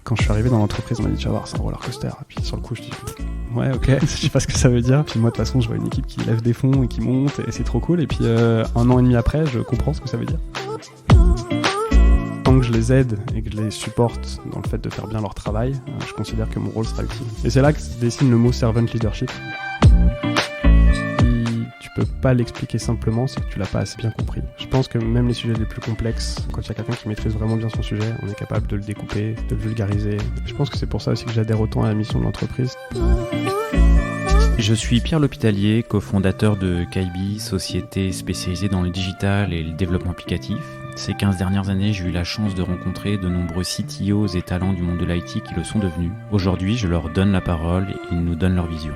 Quand je suis arrivé dans l'entreprise, on m'a dit tu vas voir, c'est un roller coaster. Et puis sur le coup, je dis ouais, ok, je sais pas ce que ça veut dire. Puis moi, de toute façon, je vois une équipe qui lève des fonds et qui monte, et c'est trop cool. Et puis 1 an et demi après, je comprends ce que ça veut dire. Tant que je les aide et que je les supporte dans le fait de faire bien leur travail, je considère que mon rôle sera utile. Et c'est là que se dessine le mot servant leadership. Tu peux pas l'expliquer simplement, c'est que tu l'as pas assez bien compris. Je pense que même les sujets les plus complexes, quand il y a quelqu'un qui maîtrise vraiment bien son sujet, on est capable de le découper, de le vulgariser. Je pense que c'est pour ça aussi que j'adhère autant à la mission de l'entreprise. Je suis Pierre L'Hôpitalier, cofondateur de Kaibi, société spécialisée dans le digital et le développement applicatif. Ces 15 dernières années, j'ai eu la chance de rencontrer de nombreux CTOs et talents du monde de l'IT qui le sont devenus. Aujourd'hui, je leur donne la parole et ils nous donnent leur vision.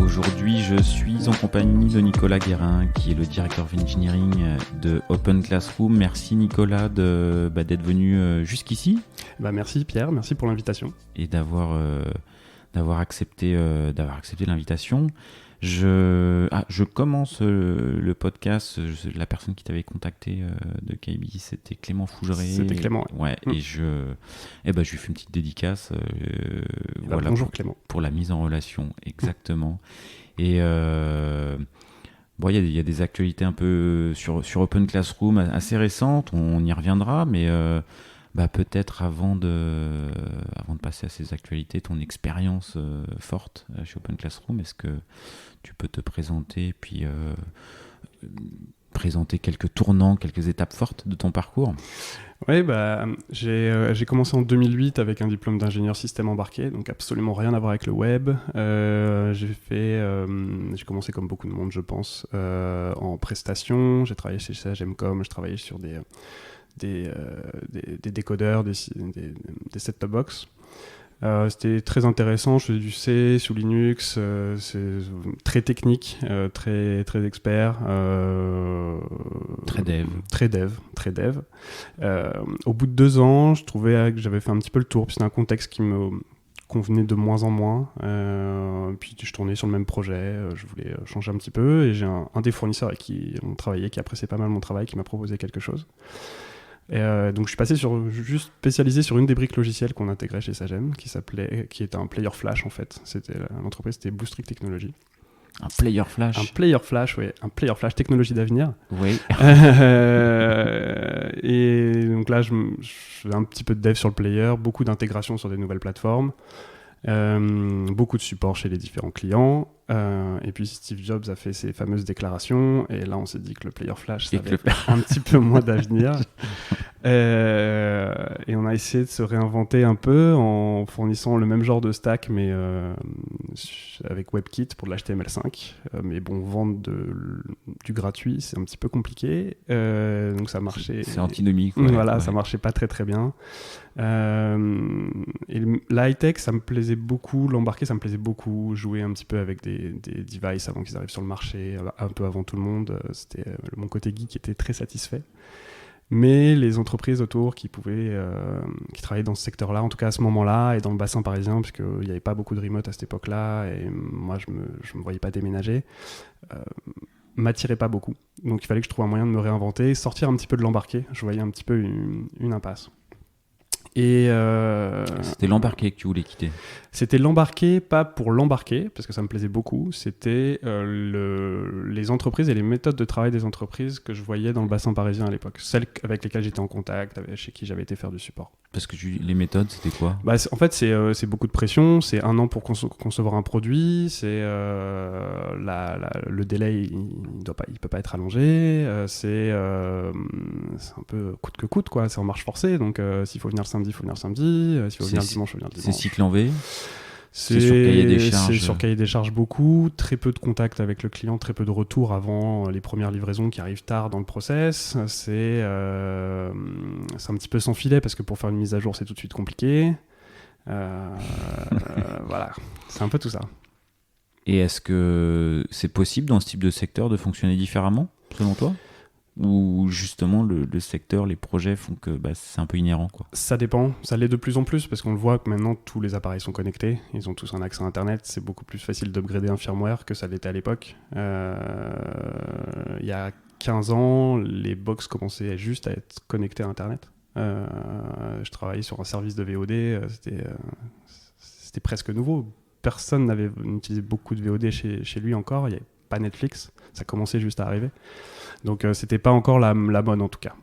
Aujourd'hui, je suis en compagnie de Nicolas Guérin, qui est le directeur of engineering de Open Classroom. Merci Nicolas d'être venu jusqu'ici. Merci Pierre, merci pour l'invitation. Et d'avoir accepté l'invitation. Je commence le podcast. La personne qui t'avait contacté de Kaibi, c'était Clément Fougeray. C'était Clément. Ouais. Et je lui fais une petite dédicace. Voilà, bonjour Clément. Pour la mise en relation, exactement. Et il y a des actualités un peu sur Open Classroom assez récentes. On y reviendra, mais peut-être avant de passer à ces actualités, ton expérience forte chez Open Classroom, est-ce que tu peux te présenter puis présenter quelques tournants, quelques étapes fortes de ton parcours? Oui, j'ai commencé en 2008 avec un diplôme d'ingénieur système embarqué, donc absolument rien à voir avec le web. J'ai commencé comme beaucoup de monde, je pense, en prestation. J'ai travaillé chez Sagemcom, je travaillais sur des décodeurs, des set-top box. C'était très intéressant, je faisais du C sous Linux, c'est très technique, très, très expert. Très dev. Au bout de 2 ans, je trouvais que j'avais fait un petit peu le tour, puis c'était un contexte qui me convenait de moins en moins. Puis je tournais sur le même projet, je voulais changer un petit peu, et j'ai un des fournisseurs avec qui on travaillait, qui appréciait pas mal mon travail, qui m'a proposé quelque chose. Donc je suis passé juste spécialisé sur une des briques logicielles qu'on intégrait chez Sagem, qui était un player flash en fait. L'entreprise c'était Bluestrict Technology. Un player flash. Un player flash, oui. Un player flash, technologie d'avenir. Oui. Et donc là, je faisais un petit peu de dev sur le player, beaucoup d'intégration sur des nouvelles plateformes, beaucoup de support chez les différents clients. Et puis Steve Jobs a fait ses fameuses déclarations, et là on s'est dit que le player flash ça avait un petit peu moins d'avenir. Et on a essayé de se réinventer un peu en fournissant le même genre de stack, mais avec WebKit pour de l'HTML5. Mais bon, vendre du gratuit, c'est un petit peu compliqué. Donc ça marchait. C'est antinomique. Voilà, ça marchait pas très très bien. Et l'high-tech, ça me plaisait beaucoup. L'embarqué, ça me plaisait beaucoup. Jouer un petit peu avec des devices avant qu'ils arrivent sur le marché, un peu avant tout le monde. C'était mon côté geek était très satisfait. Mais les entreprises autour qui travaillaient dans ce secteur-là, en tout cas à ce moment-là, et dans le bassin parisien, puisqu'il n'y avait pas beaucoup de remote à cette époque-là, et moi je me voyais pas déménager, m'attiraient pas beaucoup. Donc il fallait que je trouve un moyen de me réinventer, sortir un petit peu de l'embarqué. Je voyais un petit peu une impasse. Et c'était l'embarqué que tu voulais quitter? C'était l'embarqué, pas pour l'embarquer, parce que ça me plaisait beaucoup. C'était les entreprises et les méthodes de travail des entreprises que je voyais dans le bassin parisien à l'époque. Celles avec lesquelles j'étais en contact, chez qui j'avais été faire du support. Parce que les méthodes, c'était quoi? En fait, c'est beaucoup de pression. C'est 1 an pour concevoir un produit. C'est le délai, il peut pas être allongé. C'est un peu coûte que coûte, quoi. C'est en marche forcée. Donc, s'il faut venir le samedi, il faut venir le samedi. S'il faut venir le dimanche, il faut venir le dimanche. C'est cycle en V? C'est sur cahier des charges. C'est sur cahier des charges beaucoup, très peu de contact avec le client, très peu de retours avant les premières livraisons qui arrivent tard dans le process. C'est un petit peu sans filet parce que pour faire une mise à jour, c'est tout de suite compliqué. Voilà, c'est un peu tout ça. Et est-ce que c'est possible dans ce type de secteur de fonctionner différemment, selon toi ? Ou justement le secteur, les projets font que c'est un peu inhérent, quoi. Ça dépend, ça l'est de plus en plus parce qu'on le voit que maintenant tous les appareils sont connectés, ils ont tous un accès à Internet, c'est beaucoup plus facile d'upgrader un firmware que ça l'était à l'époque. Il y a 15 ans, les box commençaient juste à être connectées à Internet. Je travaillais sur un service de VOD, c'était presque nouveau. Personne n'avait utilisé beaucoup de VOD chez lui encore, il n'y avait pas Netflix, ça commençait juste à arriver. Donc c'était pas encore la mode en tout cas.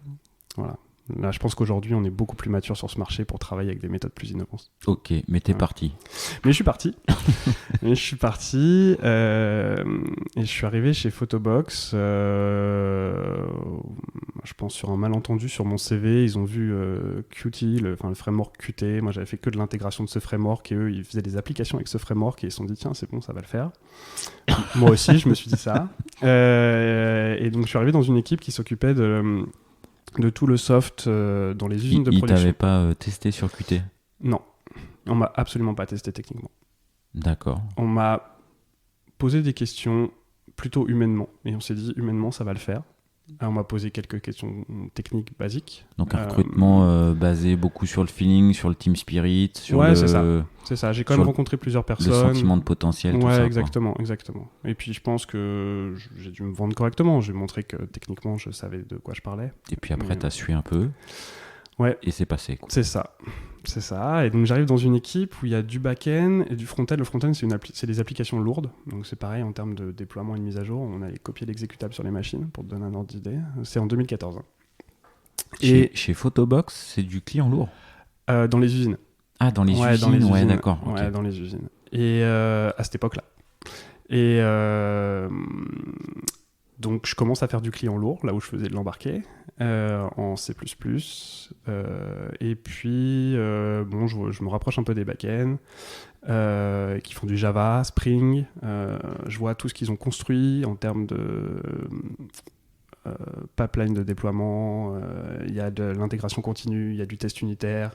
Voilà. Là, je pense qu'aujourd'hui, on est beaucoup plus mature sur ce marché pour travailler avec des méthodes plus innovantes. Ok, mais t'es parti. Mais je suis parti. Et je suis arrivé chez Photobox. Je pense sur un malentendu sur mon CV. Ils ont vu Qt, le framework Qt. Moi, j'avais fait que de l'intégration de ce framework et eux, ils faisaient des applications avec ce framework et ils se sont dit, tiens, c'est bon, ça va le faire. Moi aussi, je me suis dit ça. Et donc, je suis arrivé dans une équipe qui s'occupait de tout le soft dans les usines de production. Ils t'avaient pas testé sur Qt? Non, on m'a absolument pas testé techniquement. D'accord. On m'a posé des questions plutôt humainement, et on s'est dit humainement ça va le faire. On m'a posé quelques questions techniques basiques. Donc un recrutement basé beaucoup sur le feeling, sur le team spirit, sur c'est ça. J'ai quand même rencontré plusieurs personnes. Le sentiment de potentiel, tout ça. Exactement. Et puis je pense que j'ai dû me vendre correctement. J'ai montré que techniquement je savais de quoi je parlais. Et puis après t'as suivi un peu. Ouais. Et c'est passé, quoi. C'est ça. Et donc j'arrive dans une équipe où il y a du back-end et du front-end. Le front-end, c'est des applications lourdes. Donc c'est pareil en termes de déploiement et de mise à jour. On a copié l'exécutable sur les machines pour te donner un ordre d'idée. C'est en 2014. Chez Photobox, c'est du client lourd? Dans les usines. Ah, dans les usines, d'accord. Ouais, okay. Dans les usines. Et à cette époque-là. Et donc je commence à faire du client lourd, là où je faisais de l'embarqué, en C++. Et puis, je me rapproche un peu des back-ends, qui font du Java, Spring. Je vois tout ce qu'ils ont construit en termes de pipeline de déploiement. Il y a de l'intégration continue, il y a du test unitaire,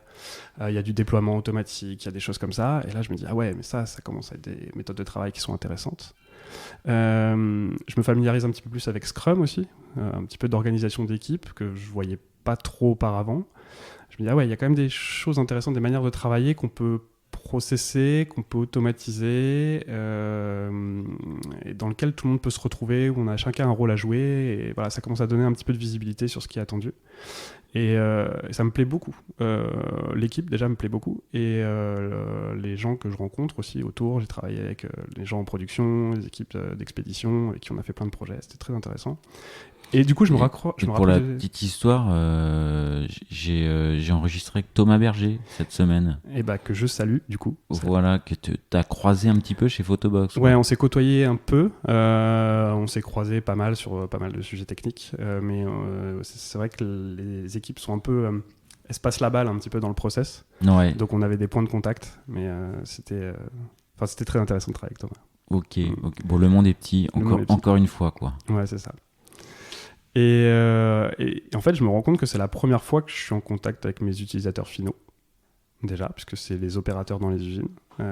il y a du déploiement automatique, il y a des choses comme ça. Et là, je me dis, ah ouais, mais ça commence à être des méthodes de travail qui sont intéressantes. Je me familiarise un petit peu plus avec Scrum aussi, un petit peu d'organisation d'équipe que je voyais pas trop auparavant. Je me dis, ah ouais, il y a quand même des choses intéressantes, des manières de travailler qu'on peut processer, qu'on peut automatiser, et dans lequel tout le monde peut se retrouver, où on a chacun un rôle à jouer, et voilà, ça commence à donner un petit peu de visibilité sur ce qui est attendu. Et ça me plaît beaucoup. L'équipe, déjà, me plaît beaucoup. Et les gens que je rencontre aussi autour, j'ai travaillé avec les gens en production, les équipes d'expédition, avec qui on a fait plein de projets. C'était très intéressant. Et du coup, je me raccroche. Pour la petite histoire, j'ai enregistré avec Thomas Berger cette semaine. Et que je salue, du coup. Voilà, que tu as croisé un petit peu chez Photobox. Ouais, on s'est côtoyé un peu. On s'est croisé pas mal sur pas mal de sujets techniques. Mais c'est vrai que les équipes sont un peu... elles se passent la balle un petit peu dans le process. Ouais. Donc on avait des points de contact. Mais c'était très intéressant de travailler avec Thomas. Ok. Bon, le monde est petit, encore une fois, quoi. Ouais, c'est ça. Et en fait, je me rends compte que c'est la première fois que je suis en contact avec mes utilisateurs finaux, déjà, puisque c'est les opérateurs dans les usines. Je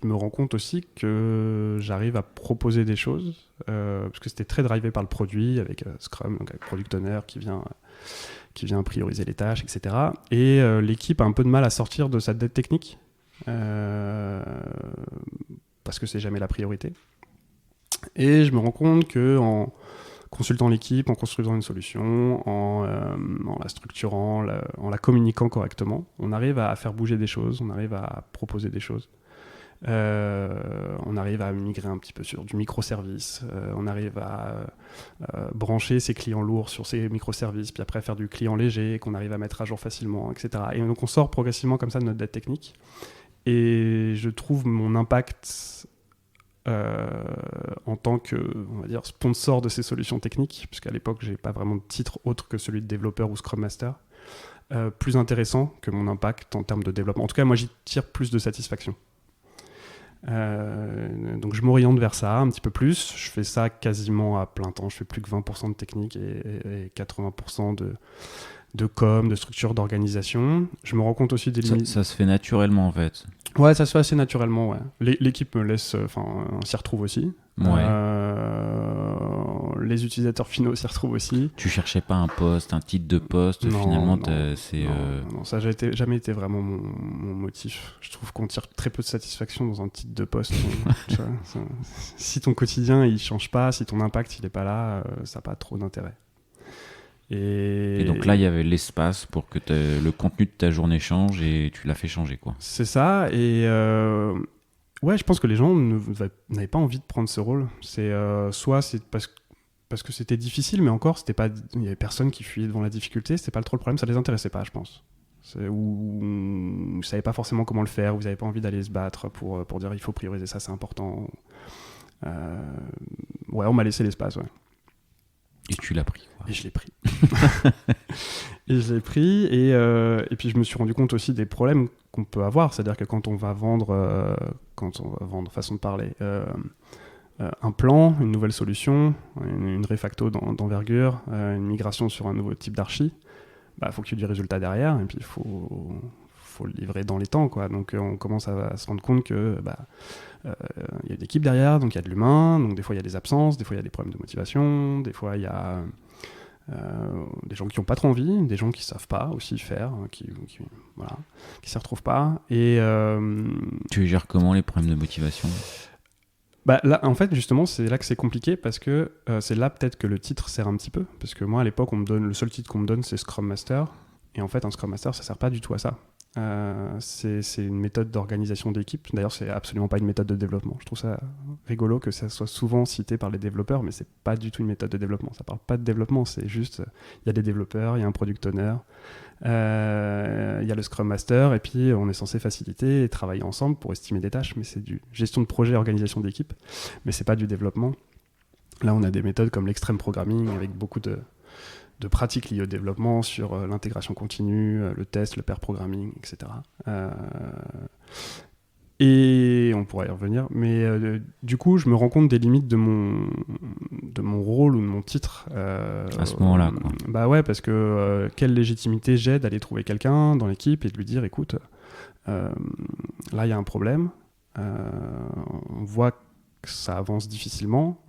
me rends compte aussi que j'arrive à proposer des choses, parce que c'était très drivé par le produit, avec Scrum, donc avec Product Owner qui vient prioriser les tâches, etc. Et l'équipe a un peu de mal à sortir de sa dette technique, parce que c'est jamais la priorité. Et je me rends compte qu'en consultant l'équipe, en construisant une solution, en la structurant, en la communiquant correctement, on arrive à faire bouger des choses, on arrive à proposer des choses. On arrive à migrer un petit peu sur du microservice, on arrive à brancher ses clients lourds sur ces microservices, puis après faire du client léger qu'on arrive à mettre à jour facilement, etc. Et donc on sort progressivement comme ça de notre dette technique. Et je trouve mon impact... en tant que, on va dire, sponsor de ces solutions techniques, puisqu'à l'époque j'ai pas vraiment de titre autre que celui de développeur ou Scrum Master, plus intéressant que mon impact en termes de développement. En tout cas, moi j'y tire plus de satisfaction. Donc je m'oriente vers ça un petit peu plus. Je fais ça quasiment à plein temps. Je fais plus que 20% de technique et 80% de com, de structure, d'organisation. Je me rends compte aussi des limites. Ça se fait naturellement en fait. Ouais, ça se fait assez naturellement. Ouais. L'équipe me laisse, on s'y retrouve aussi. Ouais. les utilisateurs finaux s'y retrouvent aussi. Tu cherchais pas un poste, un titre de poste, finalement, non, ça n'a jamais été vraiment mon motif. Je trouve qu'on tire très peu de satisfaction dans un titre de poste. Tu vois, si ton quotidien il change pas, si ton impact il est pas là, ça n'a pas trop d'intérêt. Et donc là, il y avait l'espace pour que le contenu de ta journée change et tu l'as fait changer, quoi. C'est ça, et ouais, je pense que les gens n'avaient pas envie de prendre ce rôle. Soit c'est parce que c'était difficile, mais encore, il n'y avait personne qui fuyait devant la difficulté, c'était pas trop le problème, ça les intéressait pas, je pense. Ou vous savez pas forcément comment le faire, vous n'avez pas envie d'aller se battre pour dire il faut prioriser ça, c'est important. Ouais, on m'a laissé l'espace, ouais. Et tu l'as pris, quoi. Et je l'ai pris. Et puis je me suis rendu compte aussi des problèmes qu'on peut avoir, c'est-à-dire que quand on va vendre, façon de parler, un plan, une nouvelle solution, une refacto d'envergure, une migration sur un nouveau type d'archi, faut qu'il y ait du résultat derrière, et puis il faut le livrer dans les temps, quoi. Donc on commence à se rendre compte que y a une équipe derrière, donc il y a de l'humain, donc des fois il y a des absences, des fois il y a des problèmes de motivation, des fois il y a des gens qui n'ont pas trop envie, des gens qui savent pas aussi faire, qui s'y retrouvent pas. Et tu gères comment les problèmes de motivation ? Là, en fait, justement, c'est là que c'est compliqué parce que c'est là peut-être que le titre sert un petit peu, parce que moi à l'époque le seul titre qu'on me donne c'est Scrum Master, et en fait un Scrum Master ça sert pas du tout à ça. C'est une méthode d'organisation d'équipe. D'ailleurs, c'est absolument pas une méthode de développement. Je trouve ça rigolo que ça soit souvent cité par les développeurs, mais c'est pas du tout une méthode de développement. Ça parle pas de développement, c'est juste il y a des développeurs, il y a un product owner, il y a le Scrum Master, et puis on est censé faciliter et travailler ensemble pour estimer des tâches, mais c'est du gestion de projet, organisation d'équipe, mais c'est pas du développement. Là, on a des méthodes comme l'extreme programming avec beaucoup de pratiques liées au développement sur l'intégration continue, le test, le pair programming, etc. Et on pourrait y revenir, mais du coup, je me rends compte des limites de mon rôle ou de mon titre. À ce moment-là, quoi. Bah ouais, parce que quelle légitimité j'ai d'aller trouver quelqu'un dans l'équipe et de lui dire, écoute, là, il y a un problème, on voit que ça avance difficilement,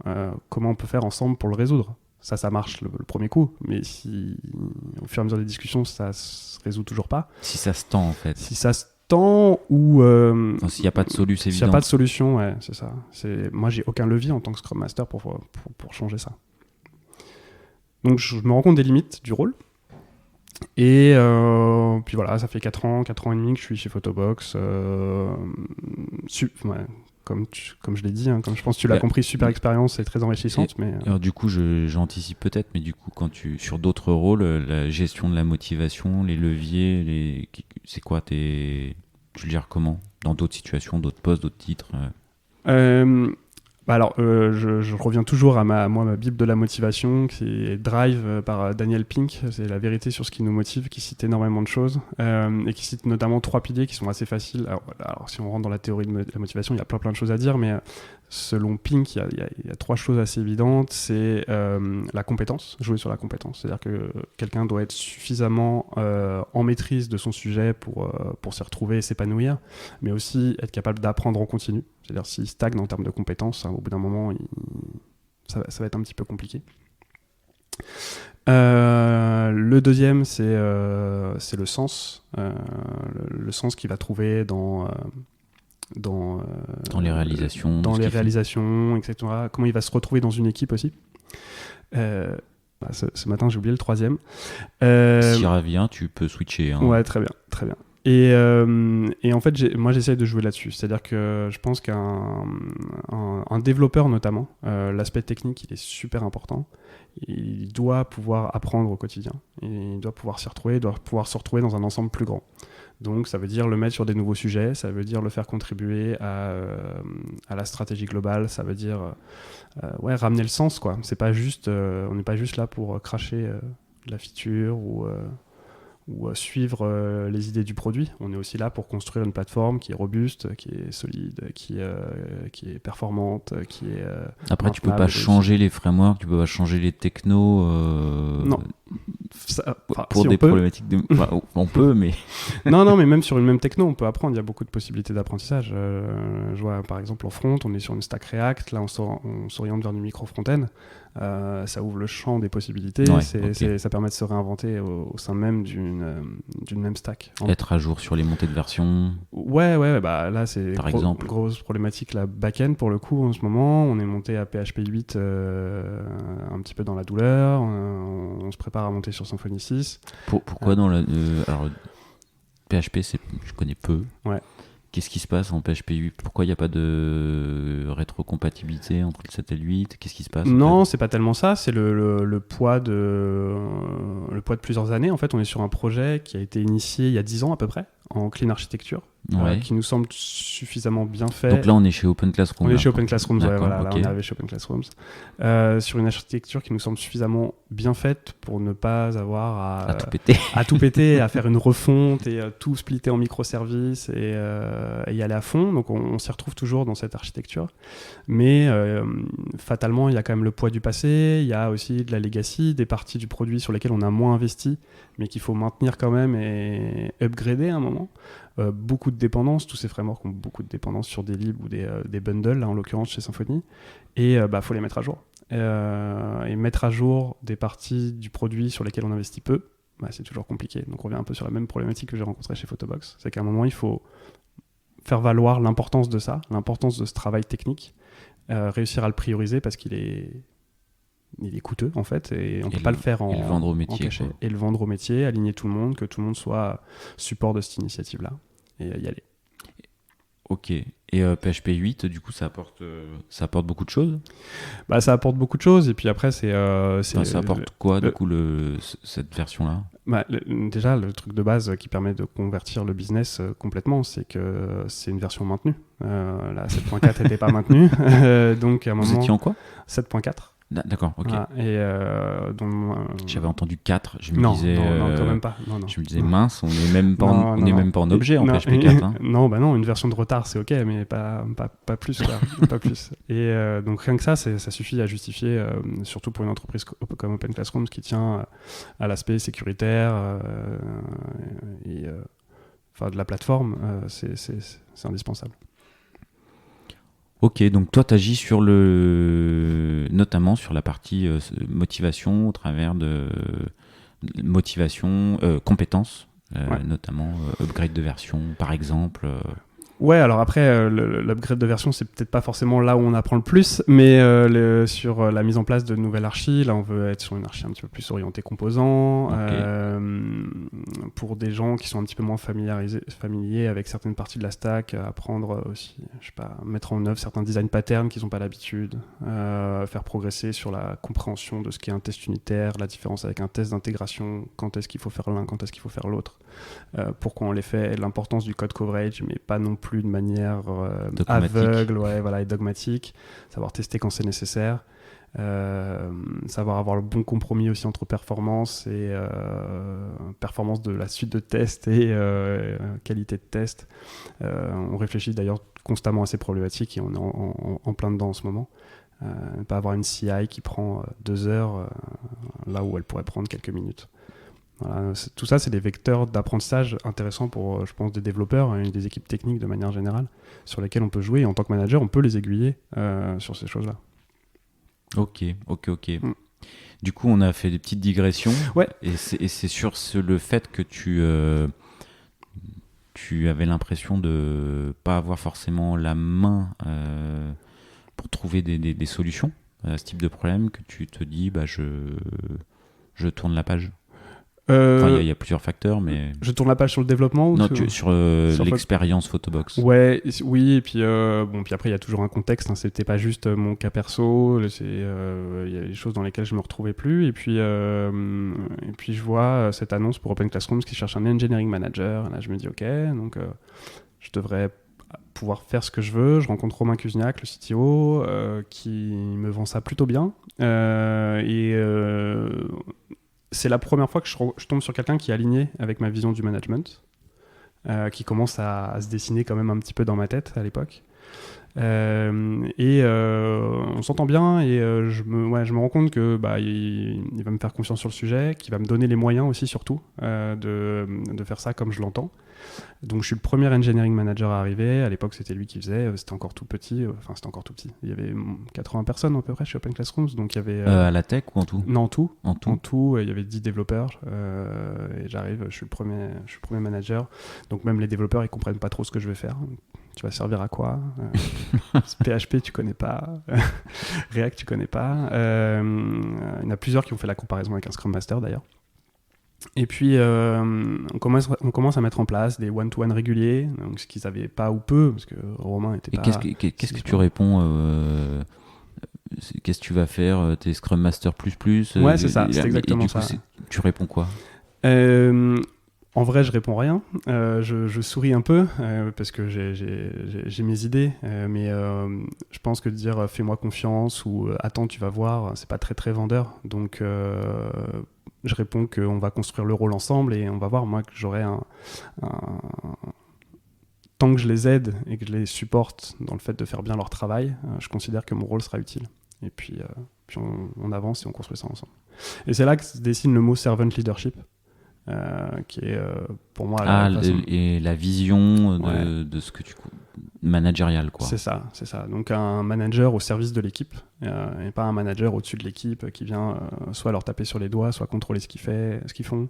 comment on peut faire ensemble pour le résoudre ? Ça marche le premier coup, mais si au fur et à mesure des discussions, ça se résout toujours pas. Si ça se tend, en fait. Si ça se tend ou... s'il n'y a pas de solution, s'il n'y a pas de solution, ouais, c'est ça. Moi, j'ai aucun levier en tant que Scrum Master pour changer ça. Donc, je me rends compte des limites du rôle. Et puis voilà, ça fait 4 ans et demi que je suis chez Photobox. Comme je l'ai dit, comme je pense que tu l'as compris, super expérience et très enrichissante. Alors du coup, j'anticipe peut-être, mais du coup, quand sur d'autres rôles, la gestion de la motivation, les leviers, c'est quoi tu le gères comment ? Dans d'autres situations, d'autres postes, d'autres titres Alors, je reviens toujours à ma Bible de la motivation, qui est Drive par Daniel Pink. C'est la vérité sur ce qui nous motive, qui cite énormément de choses, et qui cite notamment 3 piliers qui sont assez faciles. Alors si on rentre dans la théorie de la motivation, il y a plein de choses à dire, mais selon Pink, il y a 3 choses assez évidentes. C'est la compétence, jouer sur la compétence. C'est-à-dire que quelqu'un doit être suffisamment en maîtrise de son sujet pour s'y retrouver et s'épanouir, mais aussi être capable d'apprendre en continu. C'est-à-dire s'il stagne en termes de compétences, au bout d'un moment, ça va être un petit peu compliqué. Le deuxième, c'est le sens. Le sens qu'il va trouver dans les réalisations. Dans les réalisations, etc. Comment il va se retrouver dans une équipe aussi. Ce matin, j'ai oublié le troisième. Si revient, tu peux switcher. Hein. Ouais, très bien. Et en fait, moi, j'essaye de jouer là-dessus. C'est-à-dire que je pense qu'un développeur, notamment, l'aspect technique, il est super important. Il doit pouvoir apprendre au quotidien. Il doit pouvoir s'y retrouver, il doit pouvoir se retrouver dans un ensemble plus grand. Donc, ça veut dire le mettre sur des nouveaux sujets, ça veut dire le faire contribuer à la stratégie globale, ça veut dire ramener le sens, quoi. C'est pas juste, on n'est pas juste là pour cracher la feature ou suivre les idées du produit. On est aussi là pour construire une plateforme qui est robuste, qui est solide, qui est performante, qui est... Après, tu peux pas changer les frameworks, tu peux pas changer les technos... Non. Pour des problématiques de... on peut, mais... non, mais même sur une même techno, on peut apprendre. Il y a beaucoup de possibilités d'apprentissage. Je vois, par exemple, en front, on est sur une stack React. Là, on s'oriente vers du micro-front-end. ça ouvre le champ des possibilités. Ça permet de se réinventer au sein même d'une même stack. Être à jour sur les montées de version. Ouais, bah là c'est exemple. Grosse problématique la back-end pour le coup en ce moment. On est monté à PHP 8 un petit peu dans la douleur. On se prépare à monter sur Symfony 6. Pourquoi alors PHP, je connais peu. Ouais. Qu'est-ce qui se passe en PHP 8 ? Pourquoi il n'y a pas de rétrocompatibilité entre le 7 et le 8 ? Qu'est-ce qui se passe ? Non, c'est pas tellement ça. C'est le poids de plusieurs années. En fait, on est sur un projet qui a été initié il y a 10 ans à peu près, en clean architecture, qui nous semble suffisamment bien fait. Donc là, on est chez Open Classroom. On est chez Open Classrooms, là, on est arrivé chez Open Classrooms. Sur une architecture qui nous semble suffisamment bien faite pour ne pas avoir à tout péter. À tout péter, à faire une refonte et tout splitter en microservices et y aller à fond. Donc on s'y retrouve toujours dans cette architecture. Mais fatalement, il y a quand même le poids du passé, il y a aussi de la legacy, des parties du produit sur lesquelles on a moins investi, mais qu'il faut maintenir quand même et upgrader à un moment. Beaucoup de dépendances, tous ces frameworks ont beaucoup de dépendances sur des libs ou des bundles, là, en l'occurrence chez Symfony, et faut les mettre à jour. Et mettre à jour des parties du produit sur lesquelles on investit peu, c'est toujours compliqué. Donc on revient un peu sur la même problématique que j'ai rencontrée chez Photobox, c'est qu'à un moment il faut faire valoir l'importance de ça, l'importance de ce travail technique, réussir à le prioriser parce qu'il est coûteux en fait, et on ne peut pas le faire en vendre au métier, cachet. Et le vendre au métier, aligner tout le monde, que tout le monde soit support de cette initiative-là, et y aller. Ok. Et PHP 8, du coup, ça apporte beaucoup de choses ? Ça apporte beaucoup de choses, et puis après, ça apporte quoi, du coup, cette version-là ? Déjà, le truc de base qui permet de convertir le business complètement, c'est que c'est une version maintenue. La 7.4 n'était pas maintenue, donc à un moment... Vous étiez en quoi ? 7.4. D'accord, ok. J'avais entendu 4, je me disais... Non, quand même pas. Non. Je me disais, mince, on n'est même pas en objet en PHP 4. Hein. Non, une version de retard, c'est ok, mais pas plus, quoi. Pas plus. Et donc rien que ça suffit à justifier, surtout pour une entreprise comme Open Classrooms qui tient à l'aspect sécuritaire de la plateforme, c'est indispensable. Ok, donc toi, tu agis notamment sur la partie motivation au travers de compétences, notamment upgrade de version, par exemple. Ouais, alors après, l'upgrade de version, c'est peut-être pas forcément là où on apprend le plus, mais sur la mise en place de nouvelles archis, là, on veut être sur une archi un petit peu plus orientée composants, pour des gens qui sont un petit peu moins familiers avec certaines parties de la stack, apprendre aussi, mettre en œuvre certains design patterns qu'ils n'ont pas l'habitude, faire progresser sur la compréhension de ce qu'est un test unitaire, la différence avec un test d'intégration, quand est-ce qu'il faut faire l'un, quand est-ce qu'il faut faire l'autre, pourquoi on les fait, l'importance du code coverage, mais pas non plus de manière aveugle et dogmatique, savoir tester quand c'est nécessaire, savoir avoir le bon compromis aussi entre performance et performance de la suite de tests et qualité de test. On réfléchit d'ailleurs constamment à ces problématiques et on est en plein dedans en ce moment. Ne pas avoir une CI qui prend 2 heures là où elle pourrait prendre quelques minutes. Voilà, tout ça, c'est des vecteurs d'apprentissage intéressants pour, je pense, des développeurs et des équipes techniques de manière générale, sur lesquelles on peut jouer. Et en tant que manager, on peut les aiguiller sur ces choses-là. Ok. Du coup, on a fait des petites digressions. Ouais. Et c'est sur le fait que tu avais l'impression de pas avoir forcément la main pour trouver des solutions à ce type de problème que tu te dis, je tourne la page. Il y a plusieurs facteurs, mais... Je tourne la page sur le développement ou sur l'expérience Photobox. Oui, et puis, puis après, il y a toujours un contexte. Hein, c'était pas juste mon cas perso. Il y a des choses dans lesquelles je me retrouvais plus. Et puis je vois cette annonce pour Open Classrooms qui cherche un engineering manager. Là, je me dis, ok, donc je devrais pouvoir faire ce que je veux. Je rencontre Romain Kuzniak, le CTO, qui me vend ça plutôt bien. C'est la première fois que je tombe sur quelqu'un qui est aligné avec ma vision du management, qui commence à se dessiner quand même un petit peu dans ma tête à l'époque. On s'entend bien et je me rends compte que il va me faire confiance sur le sujet, qu'il va me donner les moyens aussi surtout de faire ça comme je l'entends. Donc je suis le premier engineering manager à arriver. À l'époque, c'était lui qui faisait. C'était encore tout petit. C'était encore tout petit. Il y avait 80 personnes à peu près chez Open Classrooms. Donc il y avait. À la tech ou en tout? Non, en tout. En tout. En tout, il y avait 10 développeurs. Et j'arrive, je suis le premier manager. Donc même les développeurs, ils comprennent pas trop ce que je vais faire. Tu vas servir à quoi? PHP, tu connais pas. React, tu connais pas. Il y en a plusieurs qui ont fait la comparaison avec un Scrum Master d'ailleurs. Et puis, on commence à mettre en place des one-to-one réguliers, donc ce qu'ils n'avaient pas ou peu, parce que Romain était pas... Et qu'est-ce que tu réponds qu'est-ce que tu vas faire? T'es Scrum Master plus? Ouais, c'est ça, c'est exactement ça. Tu réponds quoi? En vrai, je réponds rien. Je souris un peu parce que j'ai mes idées, mais je pense que de dire fais-moi confiance ou attends, tu vas voir, c'est pas très très vendeur. Donc je réponds qu'on va construire le rôle ensemble et on va voir. Moi, que j'aurai tant que je les aide et que je les supporte dans le fait de faire bien leur travail, je considère que mon rôle sera utile. Et puis on avance et on construit ça ensemble. Et c'est là que se dessine le mot servant leadership. Qui est pour moi et la vision de ce que tu managérial quoi. C'est ça. Donc un manager au service de l'équipe et pas un manager au-dessus de l'équipe qui vient soit leur taper sur les doigts, soit contrôler ce qu'ils font.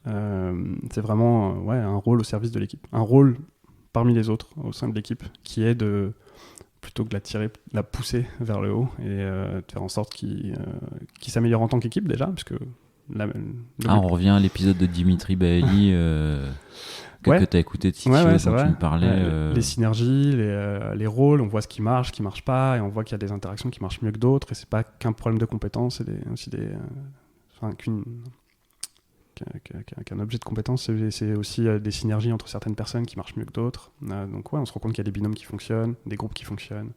C'est vraiment un rôle au service de l'équipe, un rôle parmi les autres au sein de l'équipe qui est de plutôt que de la pousser vers le haut et de faire en sorte qu'ils s'améliorent en tant qu'équipe déjà, parce que on revient à l'épisode de Dimitri Bailly que tu as écouté de CTO dont tu me parlais. Les synergies, les rôles, on voit ce qui marche pas, et on voit qu'il y a des interactions qui marchent mieux que d'autres, et c'est pas qu'un problème de compétences, c'est qu'un objet de compétences, c'est aussi des synergies entre certaines personnes qui marchent mieux que d'autres. Donc on se rend compte qu'il y a des binômes qui fonctionnent, des groupes qui fonctionnent.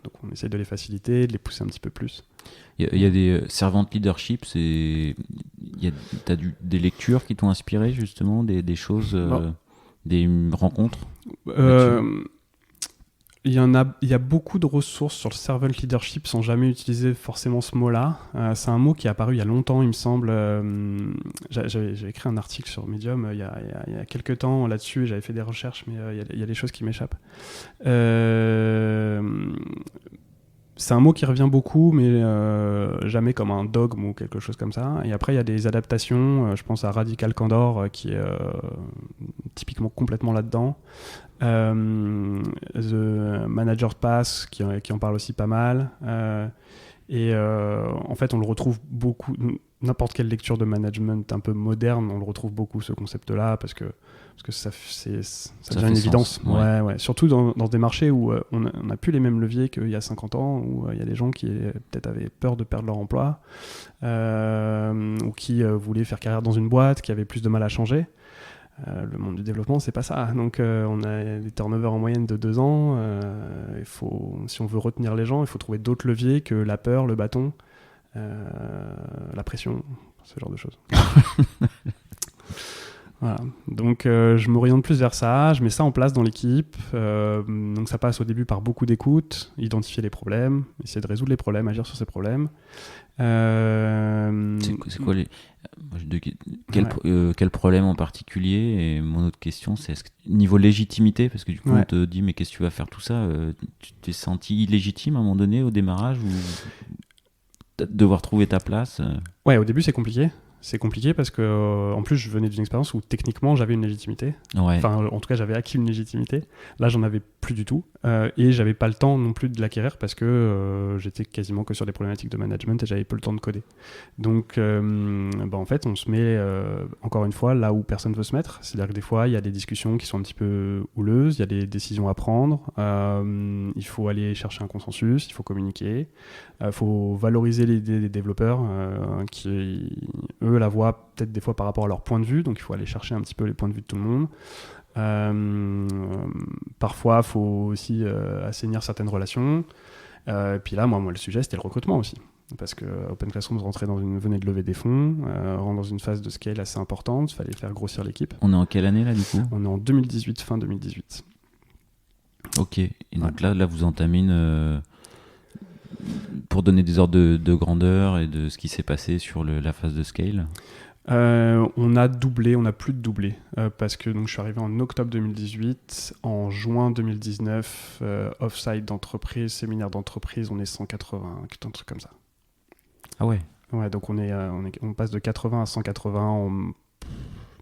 Donc on essaie de les faciliter, de les pousser un petit peu plus. Il y a des servant leadership, t'as des lectures qui t'ont inspiré justement, des choses, des rencontres il y a beaucoup de ressources sur le servant leadership sans jamais utiliser forcément ce mot-là. C'est un mot qui est apparu il y a longtemps, il me semble. J'avais écrit un article sur Medium il y a quelques temps là-dessus, j'avais fait des recherches, mais il y a des choses qui m'échappent. C'est un mot qui revient beaucoup, mais jamais comme un dogme ou quelque chose comme ça. Et après, il y a des adaptations. Je pense à Radical Candor, qui est typiquement complètement là-dedans. The Manager's Pass, qui en parle aussi pas mal. En fait, on le retrouve beaucoup. N'importe quelle lecture de management un peu moderne, on le retrouve beaucoup, ce concept-là, parce que ça devient une évidence. Ouais. Surtout dans des marchés où on n'a plus les mêmes leviers qu'il y a 50 ans, où il y a des gens qui peut-être avaient peur de perdre leur emploi, ou qui voulaient faire carrière dans une boîte, qui avaient plus de mal à changer. Le monde du développement, c'est pas ça. Donc on a des turnovers en moyenne de 2 ans. Si on veut retenir les gens, il faut trouver d'autres leviers que la peur, le bâton, la pression, ce genre de choses. Voilà. Donc je m'oriente plus vers ça, je mets ça en place dans l'équipe. Donc ça passe au début par beaucoup d'écoute, identifier les problèmes, essayer de résoudre les problèmes, agir sur ces problèmes. C'est quoi quel problème en particulier? Et mon autre question, c'est niveau légitimité, parce que du coup on te dit mais qu'est-ce que tu vas faire tout ça, tu t'es senti illégitime à un moment donné au démarrage, ou devoir trouver ta place? Ouais, au début c'est compliqué. C'est compliqué parce que, en plus, je venais d'une expérience où techniquement j'avais une légitimité. Ouais. Enfin, en tout cas, j'avais acquis une légitimité. Là, j'en avais plus du tout. Et j'avais pas le temps non plus de l'acquérir parce que j'étais quasiment que sur des problématiques de management et j'avais peu le temps de coder. Donc, en fait, on se met, encore une fois, là où personne veut se mettre. C'est-à-dire que des fois, il y a des discussions qui sont un petit peu houleuses, il y a des décisions à prendre. Il faut aller chercher un consensus, il faut communiquer. Il faut valoriser les idées des développeurs qui, eux, la voient peut-être des fois par rapport à leur point de vue, donc il faut aller chercher un petit peu les points de vue de tout le monde. Parfois, il faut aussi assainir certaines relations. Et puis là, moi, le sujet, c'était le recrutement aussi. Parce que Open Classrooms venait de lever des fonds, rentre dans une phase de scale assez importante, il fallait faire grossir l'équipe. On est en quelle année là, du coup ? On est en 2018, fin 2018. Ok. Et donc là, vous entamez pour donner des ordres de grandeur et de ce qui s'est passé sur la phase de scale. On a doublé, on n'a plus de doublé, parce que donc, je suis arrivé en octobre 2018, en juin 2019, off-site d'entreprise, séminaire d'entreprise, on est 180, un truc comme ça. Ah ouais. Ouais, donc on passe de 80 à 180 en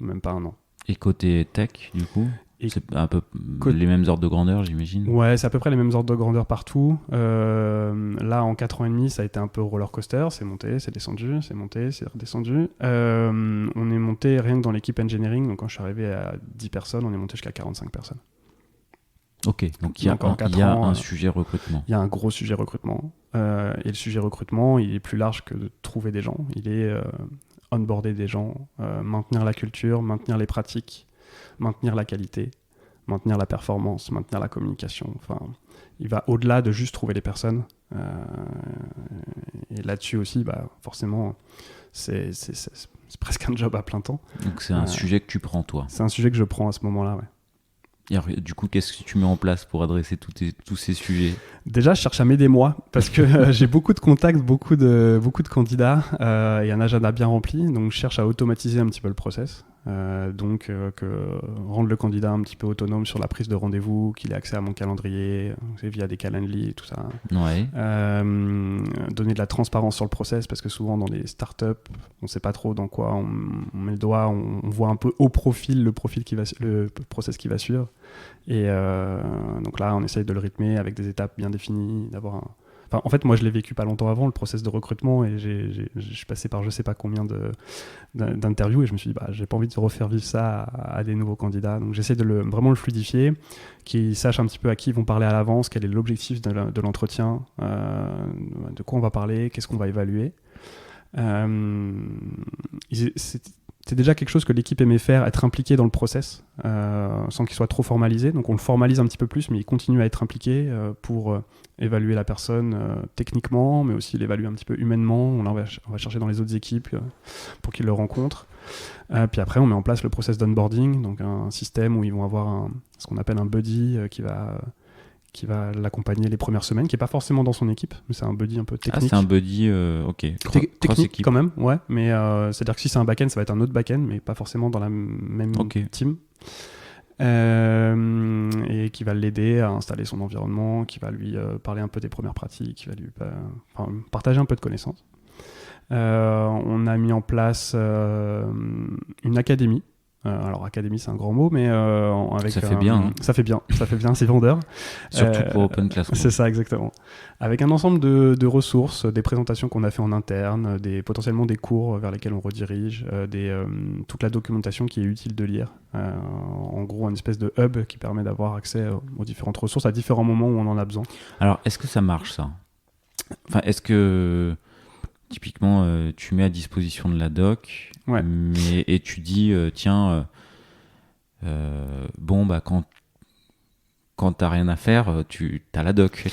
même pas un an. Et côté tech, du coup, c'est un peu les mêmes ordres de grandeur, j'imagine. Ouais, c'est à peu près les mêmes ordres de grandeur partout. Là, en 4 ans et demi, ça a été un peu roller coaster. C'est monté, c'est descendu, c'est monté, c'est redescendu. On est monté rien que dans l'équipe engineering. Donc, quand je suis arrivé à 10 personnes, on est monté jusqu'à 45 personnes. Ok, donc il y a un sujet recrutement. Il y a un gros sujet recrutement. Et le sujet recrutement, il est plus large que de trouver des gens. Il est onboarder des gens, maintenir la culture, maintenir les pratiques, maintenir la qualité, maintenir la performance, maintenir la communication. Enfin, il va au-delà de juste trouver les personnes. Et là-dessus aussi, forcément, c'est presque un job à plein temps. Donc c'est un sujet que tu prends, toi. C'est un sujet que je prends à ce moment-là, ouais. Et alors, du coup, qu'est-ce que tu mets en place pour adresser tous ces sujets ? Déjà, je cherche à m'aider moi, parce que j'ai beaucoup de contacts, beaucoup de candidats, et un agenda bien rempli, donc je cherche à automatiser un petit peu le process. Rendre le candidat un petit peu autonome sur la prise de rendez-vous, qu'il ait accès à mon calendrier, via des Calendly et tout ça. Ouais. Donner de la transparence sur le process, parce que souvent dans les startups, on ne sait pas trop dans quoi on met le doigt, on voit un peu au profil le process qui va suivre. Et donc là, on essaye de le rythmer avec des étapes bien définies, en fait, moi, je l'ai vécu pas longtemps avant, le process de recrutement, et je suis passé par je sais pas combien d'interviews, et je me suis dit, j'ai pas envie de refaire vivre ça à des nouveaux candidats. Donc, j'essaie de vraiment le fluidifier, qu'ils sachent un petit peu à qui ils vont parler à l'avance, quel est l'objectif de l'entretien, de quoi on va parler, qu'est-ce qu'on va évaluer. C'est déjà quelque chose que l'équipe aimait faire, être impliqué dans le process, sans qu'il soit trop formalisé. Donc on le formalise un petit peu plus, mais il continue à être impliqué pour évaluer la personne techniquement, mais aussi l'évaluer un petit peu humainement. On va chercher dans les autres équipes pour qu'ils le rencontrent. Puis après, on met en place le process d'onboarding, donc un système où ils vont avoir ce qu'on appelle un buddy qui va l'accompagner les premières semaines, qui n'est pas forcément dans son équipe, mais c'est un buddy un peu technique. Ah, c'est un buddy, ok. Technique quand même, ouais, mais c'est-à-dire que si c'est un back-end, ça va être un autre back-end, mais pas forcément dans la même team. Et qui va l'aider à installer son environnement, qui va lui parler un peu des premières pratiques, qui va lui partager un peu de connaissances. On a mis en place une académie. Alors académie, c'est un grand mot, mais avec ça fait bien. Ça fait bien, c'est vendeur. Surtout pour Open Classroom. C'est ça, exactement. Avec un ensemble de ressources, des présentations qu'on a fait en interne, potentiellement des cours vers lesquels on redirige, toute la documentation qui est utile de lire. En gros, une espèce de hub qui permet d'avoir accès aux différentes ressources à différents moments où on en a besoin. Alors, est-ce que ça marche, ça ? Enfin, est-ce que typiquement, tu mets à disposition de la doc, ouais. Et tu dis, tiens, quand t'as rien à faire, t'as la doc,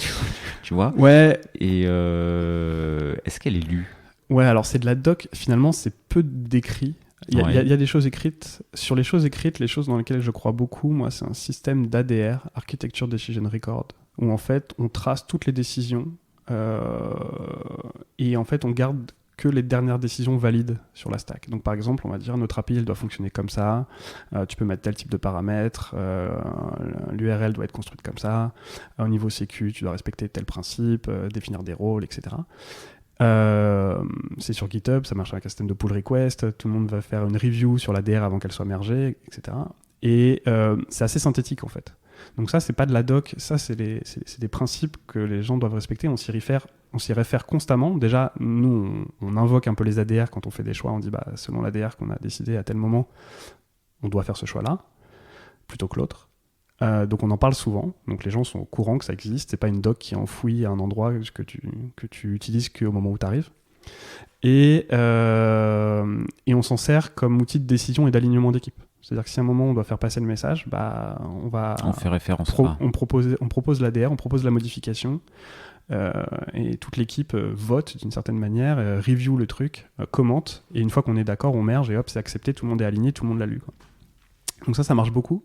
tu vois. Ouais. Et est-ce qu'elle est lue ? Ouais, alors c'est de la doc, finalement, c'est peu décrit. Il y a des choses écrites. Sur les choses écrites, les choses dans lesquelles je crois beaucoup, moi, c'est un système d'ADR, Architecture Decision Record, où en fait, on trace toutes les décisions. Et en fait, on garde que les dernières décisions valides sur la stack. Donc, par exemple, on va dire notre API, elle doit fonctionner comme ça. Tu peux mettre tel type de paramètres. L'URL doit être construite comme ça. Au niveau sécu, tu dois respecter tel principe, définir des rôles, etc. C'est sur GitHub, ça marche avec un système de pull request. Tout le monde va faire une review sur l'ADR avant qu'elle soit mergée, etc. Et c'est assez synthétique, en fait. Donc ça, c'est pas de la doc, ça, c'est des principes que les gens doivent respecter. On s'y réfère constamment. Déjà, nous, on invoque un peu les ADR quand on fait des choix. On dit, selon l'ADR qu'on a décidé à tel moment, on doit faire ce choix-là, plutôt que l'autre. Donc on en parle souvent. Donc les gens sont au courant que ça existe. C'est pas une doc qui est enfouie à un endroit que tu utilises qu'au moment où tu arrives. Et on s'en sert comme outil de décision et d'alignement d'équipe. C'est-à-dire que si à un moment on doit faire passer le message, on fait référence. On propose l'ADR, on propose la modification, et toute l'équipe vote d'une certaine manière, review le truc, commente, et une fois qu'on est d'accord, on merge et hop, c'est accepté, tout le monde est aligné, tout le monde l'a lu, quoi. Donc ça marche beaucoup.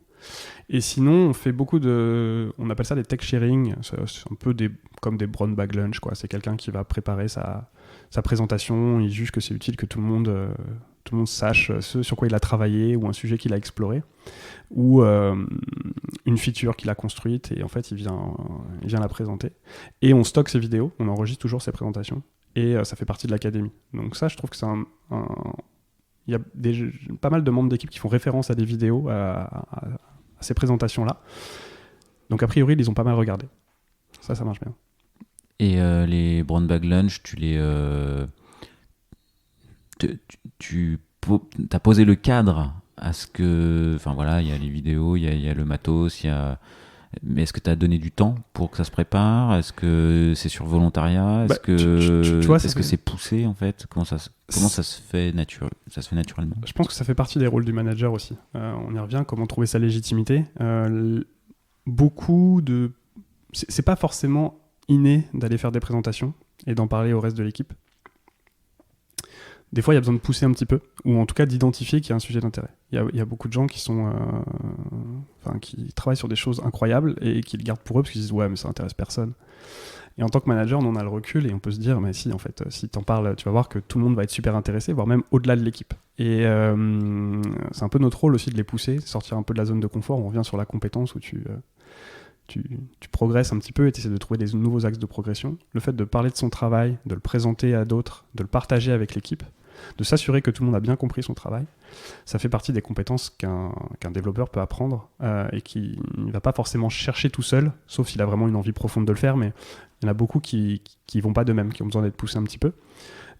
Et sinon, on fait beaucoup on appelle ça des tech sharing. C'est un peu comme des brown bag lunch, quoi. C'est quelqu'un qui va préparer sa présentation. Il juge que c'est utile que tout le monde sache ce sur quoi il a travaillé ou un sujet qu'il a exploré ou une feature qu'il a construite. Et en fait, il vient la présenter. Et on stocke ses vidéos. On enregistre toujours ses présentations. Et ça fait partie de l'académie. Donc ça, je trouve que c'est il y a pas mal de membres d'équipe qui font référence à des vidéos, à ces présentations-là. Donc a priori, ils les ont pas mal regardées. Ça marche bien. Et les brown bag lunch, tu as posé le cadre à ce que... Enfin voilà, il y a les vidéos, il y a le matos, mais est-ce que tu as donné du temps pour que ça se prépare? Est-ce que c'est sur volontariat? Est-ce que c'est poussé en fait? Comment ça se fait naturellement? Je pense que ça fait partie des rôles du manager aussi. On y revient, comment trouver sa légitimité. C'est pas forcément inné d'aller faire des présentations et d'en parler au reste de l'équipe. Des fois, il y a besoin de pousser un petit peu, ou en tout cas d'identifier qu'il y a un sujet d'intérêt. Il y a beaucoup de gens qui travaillent sur des choses incroyables et qui le gardent pour eux parce qu'ils se disent « ouais, mais ça intéresse personne ». Et en tant que manager, on en a le recul et on peut se dire « mais si, en fait, si t'en parles, tu vas voir que tout le monde va être super intéressé, voire même au-delà de l'équipe ». Et c'est un peu notre rôle aussi de les pousser, sortir un peu de la zone de confort. On revient sur la compétence où tu progresses un petit peu et tu essaies de trouver des nouveaux axes de progression. Le fait de parler de son travail, de le présenter à d'autres, de le partager avec l'équipe, de s'assurer que tout le monde a bien compris son travail, ça fait partie des compétences qu'un développeur peut apprendre et qu'il ne va pas forcément chercher tout seul, sauf s'il a vraiment une envie profonde de le faire, mais il y en a beaucoup qui vont pas d'eux-mêmes, qui ont besoin d'être poussés un petit peu.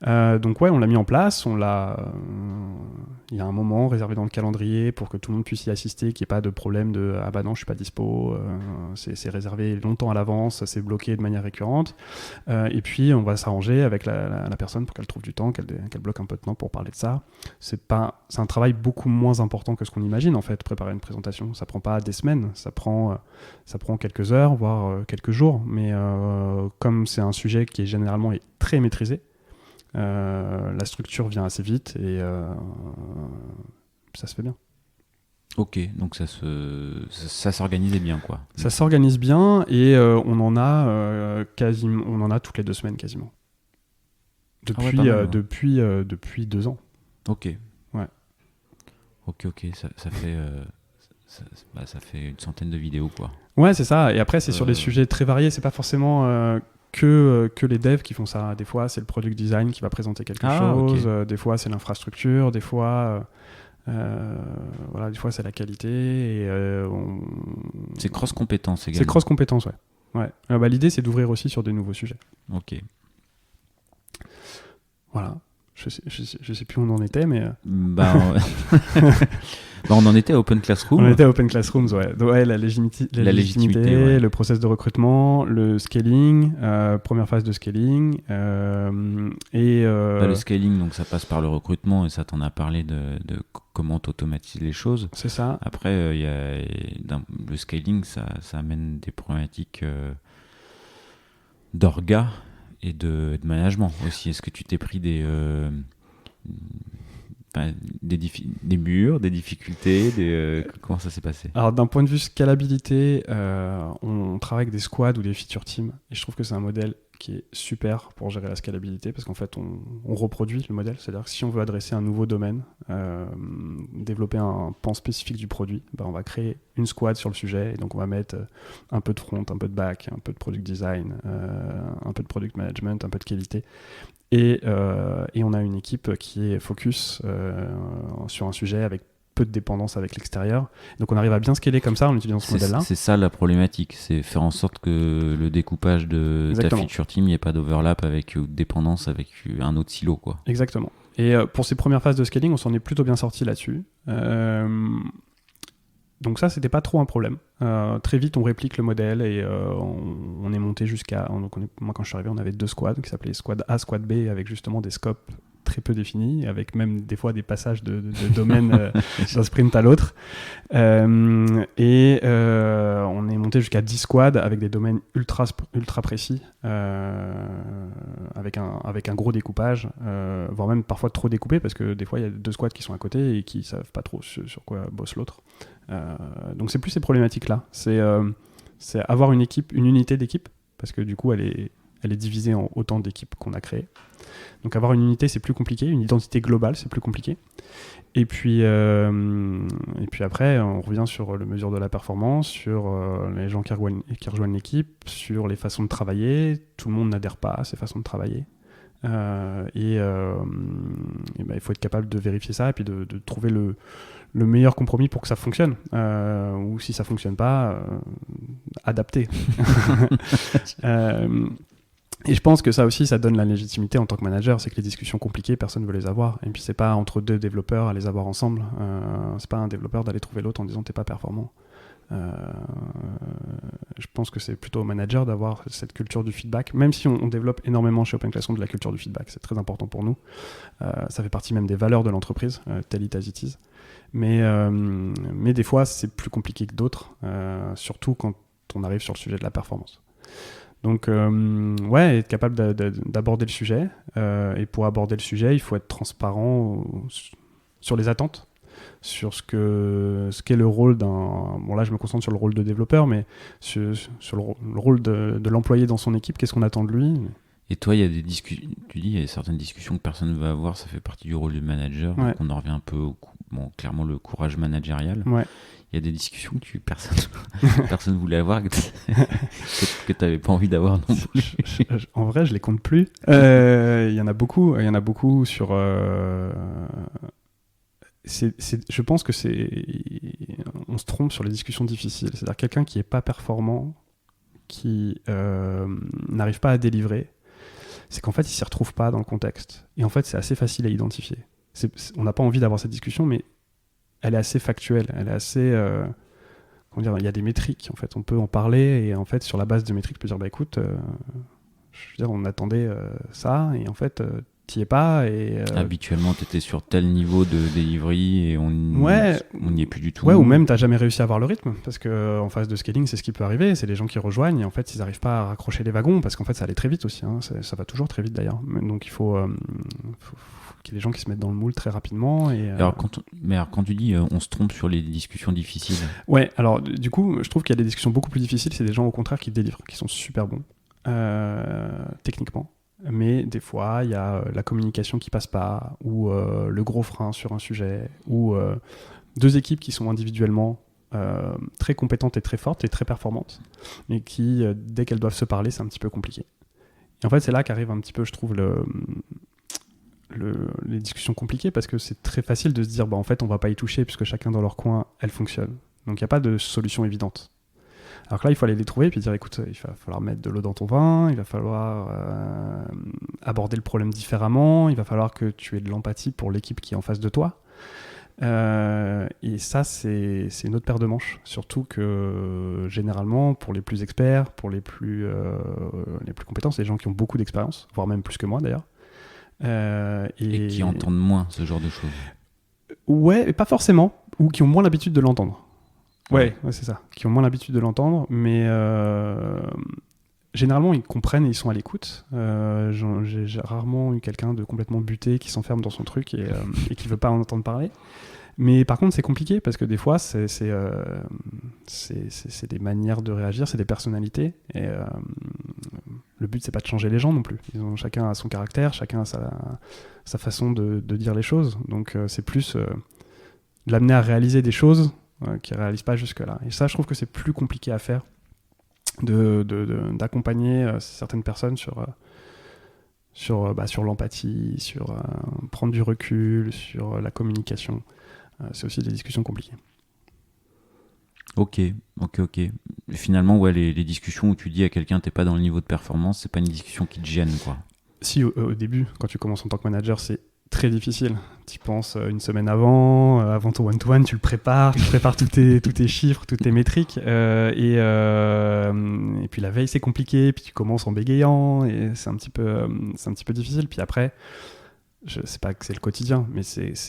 Donc ouais, on l'a mis en place, il y a un moment réservé dans le calendrier pour que tout le monde puisse y assister, qu'il n'y ait pas de problème de « ah bah non, je suis pas dispo », c'est réservé longtemps à l'avance, c'est bloqué de manière récurrente, et puis on va s'arranger avec la personne pour qu'elle trouve du temps, qu'elle bloque un peu de temps pour parler de ça. C'est un travail beaucoup moins important que ce qu'on imagine en fait, préparer une présentation. Ça prend pas des semaines, ça prend quelques heures, voire quelques jours, mais comme c'est un sujet qui généralement est très maîtrisé, la structure vient assez vite et ça se fait bien. Ok, donc ça s'organisait bien, quoi. Ça s'organise bien et on en a toutes les 2 semaines quasiment. Depuis 2 ans. Ok. Ouais. Ok, ça fait ça fait une centaine de vidéos, quoi. Ouais, c'est ça. Et après, c'est sur des sujets très variés. C'est pas forcément que les devs qui font ça. Des fois, c'est le product design qui va présenter quelque chose. Okay. Des fois, c'est l'infrastructure. Des fois, des fois, c'est la qualité. Et, c'est cross-compétence également. C'est cross-compétence, ouais. L'idée, c'est d'ouvrir aussi sur des nouveaux sujets. Ok. Voilà. Je sais plus où on en était, mais... on en était à Open Classroom. On était à Open Classrooms, ouais. La légitimité, ouais. Le process de recrutement, le scaling, première phase de scaling. Le scaling, donc ça passe par le recrutement, et ça t'en a parlé de comment t'automatises les choses. C'est ça. Après, le scaling, ça amène des problématiques d'orga et de management aussi. Est-ce que tu t'es pris des murs, des difficultés, comment ça s'est passé? Alors d'un point de vue scalabilité, on travaille avec des squads ou des feature teams et je trouve que c'est un modèle qui est super pour gérer la scalabilité parce qu'en fait on reproduit le modèle, c'est-à-dire que si on veut adresser un nouveau domaine, développer un pan spécifique du produit, on va créer une squad sur le sujet et donc on va mettre un peu de front, un peu de back, un peu de product design, un peu de product management, un peu de qualité. Et on a une équipe qui est focus sur un sujet avec peu de dépendance avec l'extérieur. Donc on arrive à bien scaler comme ça en utilisant ce modèle-là. C'est ça la problématique, c'est faire en sorte que le découpage de ta feature team, il n'y ait pas d'overlap ou de dépendance avec un autre silo, quoi. Exactement. Et pour ces premières phases de scaling, on s'en est plutôt bien sorti là-dessus. Donc ça, c'était pas trop un problème. Très vite, on réplique le modèle et on est monté jusqu'à... moi, quand je suis arrivé, on avait 2 squads qui s'appelaient Squad A, Squad B, avec justement des scopes très peu définis, avec même des fois des passages de domaine d'un sprint à l'autre. On est monté jusqu'à 10 squads avec des domaines ultra précis, avec un gros découpage, voire même parfois trop découpé, parce que des fois, il y a 2 squads qui sont à côté et qui savent pas trop sur quoi bosse l'autre. Donc c'est plus ces problématiques-là. C'est avoir une unité d'équipe, parce que du coup, elle est divisée en autant d'équipes qu'on a créées. Donc avoir une unité, c'est plus compliqué. Une identité globale, c'est plus compliqué. Et puis après, on revient sur le mesure de la performance, sur les gens qui rejoignent l'équipe, sur les façons de travailler. Tout le monde n'adhère pas à ces façons de travailler. Il faut être capable de vérifier ça et puis de trouver le meilleur compromis pour que ça fonctionne. Ou si ça ne fonctionne pas, adapter. Et je pense que ça aussi, ça donne la légitimité en tant que manager, c'est que les discussions compliquées, personne ne veut les avoir. Et puis c'est pas entre deux développeurs à les avoir ensemble. C'est pas un développeur d'aller trouver l'autre en disant t'es pas performant. Je pense que c'est plutôt au manager d'avoir cette culture du feedback, même si on développe énormément chez Open Classroom de la culture du feedback, c'est très important pour nous. Ça fait partie même des valeurs de l'entreprise, tell it as it is. Mais des fois, c'est plus compliqué que d'autres, surtout quand on arrive sur le sujet de la performance. Donc, être capable d'aborder le sujet. Et pour aborder le sujet, il faut être transparent sur les attentes, sur ce qu'est le rôle d'un... Bon, là, je me concentre sur le rôle de développeur, mais sur le rôle de l'employé dans son équipe, qu'est-ce qu'on attend de lui. Et toi, il y a des discussions, tu dis, il y a certaines discussions que personne ne va avoir, ça fait partie du rôle du manager. Ouais. Donc on en revient un peu clairement le courage managérial. Ouais. Il y a des discussions que personne voulait avoir, que tu n'avais pas envie d'avoir non plus. En vrai, je les compte plus. Il y en a beaucoup sur... je pense que on se trompe sur les discussions difficiles. C'est-à-dire quelqu'un qui n'est pas performant, qui n'arrive pas à délivrer, c'est qu'en fait, il ne s'y retrouve pas dans le contexte. Et en fait, c'est assez facile à identifier. On n'a pas envie d'avoir cette discussion, mais elle est assez factuelle. Elle est assez... il y a des métriques, en fait. On peut en parler, et en fait, sur la base de métriques, on peut dire, écoute, on attendait ça, et en fait... t'y es pas et habituellement t'étais sur tel niveau de delivery et on n'y est plus du tout. Ouais, ou même t'as jamais réussi à avoir le rythme parce que en phase de scaling c'est ce qui peut arriver, c'est les gens qui rejoignent et en fait ils n'arrivent pas à raccrocher les wagons parce qu'en fait ça allait très vite aussi, hein. Ça va toujours très vite d'ailleurs, donc il faut qu'il y ait des gens qui se mettent dans le moule très rapidement alors quand tu dis on se trompe sur les discussions difficiles, ouais, alors du coup je trouve qu'il y a des discussions beaucoup plus difficiles, c'est des gens au contraire qui délivrent, qui sont super bons techniquement. Mais des fois, il y a la communication qui passe pas, ou le gros frein sur un sujet, ou deux équipes qui sont individuellement très compétentes et très fortes et très performantes, mais qui, dès qu'elles doivent se parler, c'est un petit peu compliqué. Et en fait, c'est là qu'arrive un petit peu, je trouve, les discussions compliquées, parce que c'est très facile de se dire, en fait, on va pas y toucher, puisque chacun dans leur coin, elle fonctionne. Donc, il n'y a pas de solution évidente. Alors que là, il faut aller les trouver et puis dire, écoute, il va falloir mettre de l'eau dans ton vin, il va falloir aborder le problème différemment, il va falloir que tu aies de l'empathie pour l'équipe qui est en face de toi. Et ça, c'est une autre paire de manches. Surtout que, généralement, pour les plus experts, pour les plus compétents, c'est des gens qui ont beaucoup d'expérience, voire même plus que moi d'ailleurs. Et qui entendent moins ce genre de choses. Ouais, pas forcément, ou qui ont moins l'habitude de l'entendre. Ouais, c'est ça. Qui ont moins l'habitude de l'entendre, mais généralement ils comprennent et ils sont à l'écoute. J'ai rarement eu quelqu'un de complètement buté qui s'enferme dans son truc et qui veut pas en entendre parler. Mais par contre, c'est compliqué parce que des fois, c'est des manières de réagir, c'est des personnalités. Et le but, c'est pas de changer les gens non plus. Chacun a son caractère, chacun a sa façon de dire les choses. Donc, c'est plus de l'amener à réaliser des choses qui ne réalisent pas jusque-là. Et ça, je trouve que c'est plus compliqué à faire, d'accompagner certaines personnes sur l'empathie, sur prendre du recul, sur la communication. C'est aussi des discussions compliquées. Ok. Et finalement, les discussions où tu dis à quelqu'un t'es pas dans le niveau de performance, c'est pas une discussion qui te gêne, quoi. Si, au début, quand tu commences en tant que manager, c'est très difficile. Tu penses une semaine avant ton one-to-one, tu prépares tous tes chiffres, toutes tes métriques, et puis la veille c'est compliqué, puis tu commences en bégayant, et c'est un petit peu difficile. Puis après, je sais pas que c'est le quotidien, mais il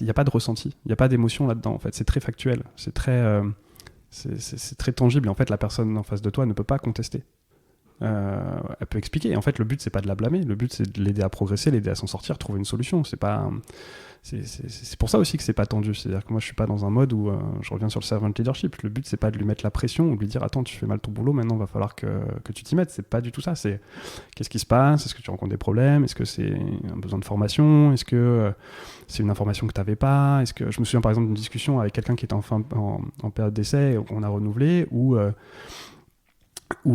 n'y a pas de ressenti, il n'y a pas d'émotion là-dedans. En fait, c'est très factuel, c'est très tangible. Et en fait, la personne en face de toi ne peut pas contester. elle peut expliquer. Et en fait, le but, c'est pas de la blâmer. Le but, c'est de l'aider à progresser, l'aider à s'en sortir, trouver une solution. C'est pour ça aussi que c'est pas tendu. C'est-à-dire que moi, je suis pas dans un mode où je reviens sur le servant leadership. Le but, c'est pas de lui mettre la pression ou de lui dire attends, tu fais mal ton boulot, maintenant, va falloir que tu t'y mettes. C'est pas du tout ça. C'est qu'est-ce qui se passe? Est-ce que tu rencontres des problèmes? Est-ce que c'est un besoin de formation? Est-ce que c'est une information que tu n'avais pas? Est-ce que je me souviens par exemple d'une discussion avec quelqu'un qui était en période d'essai, on a renouvelé, où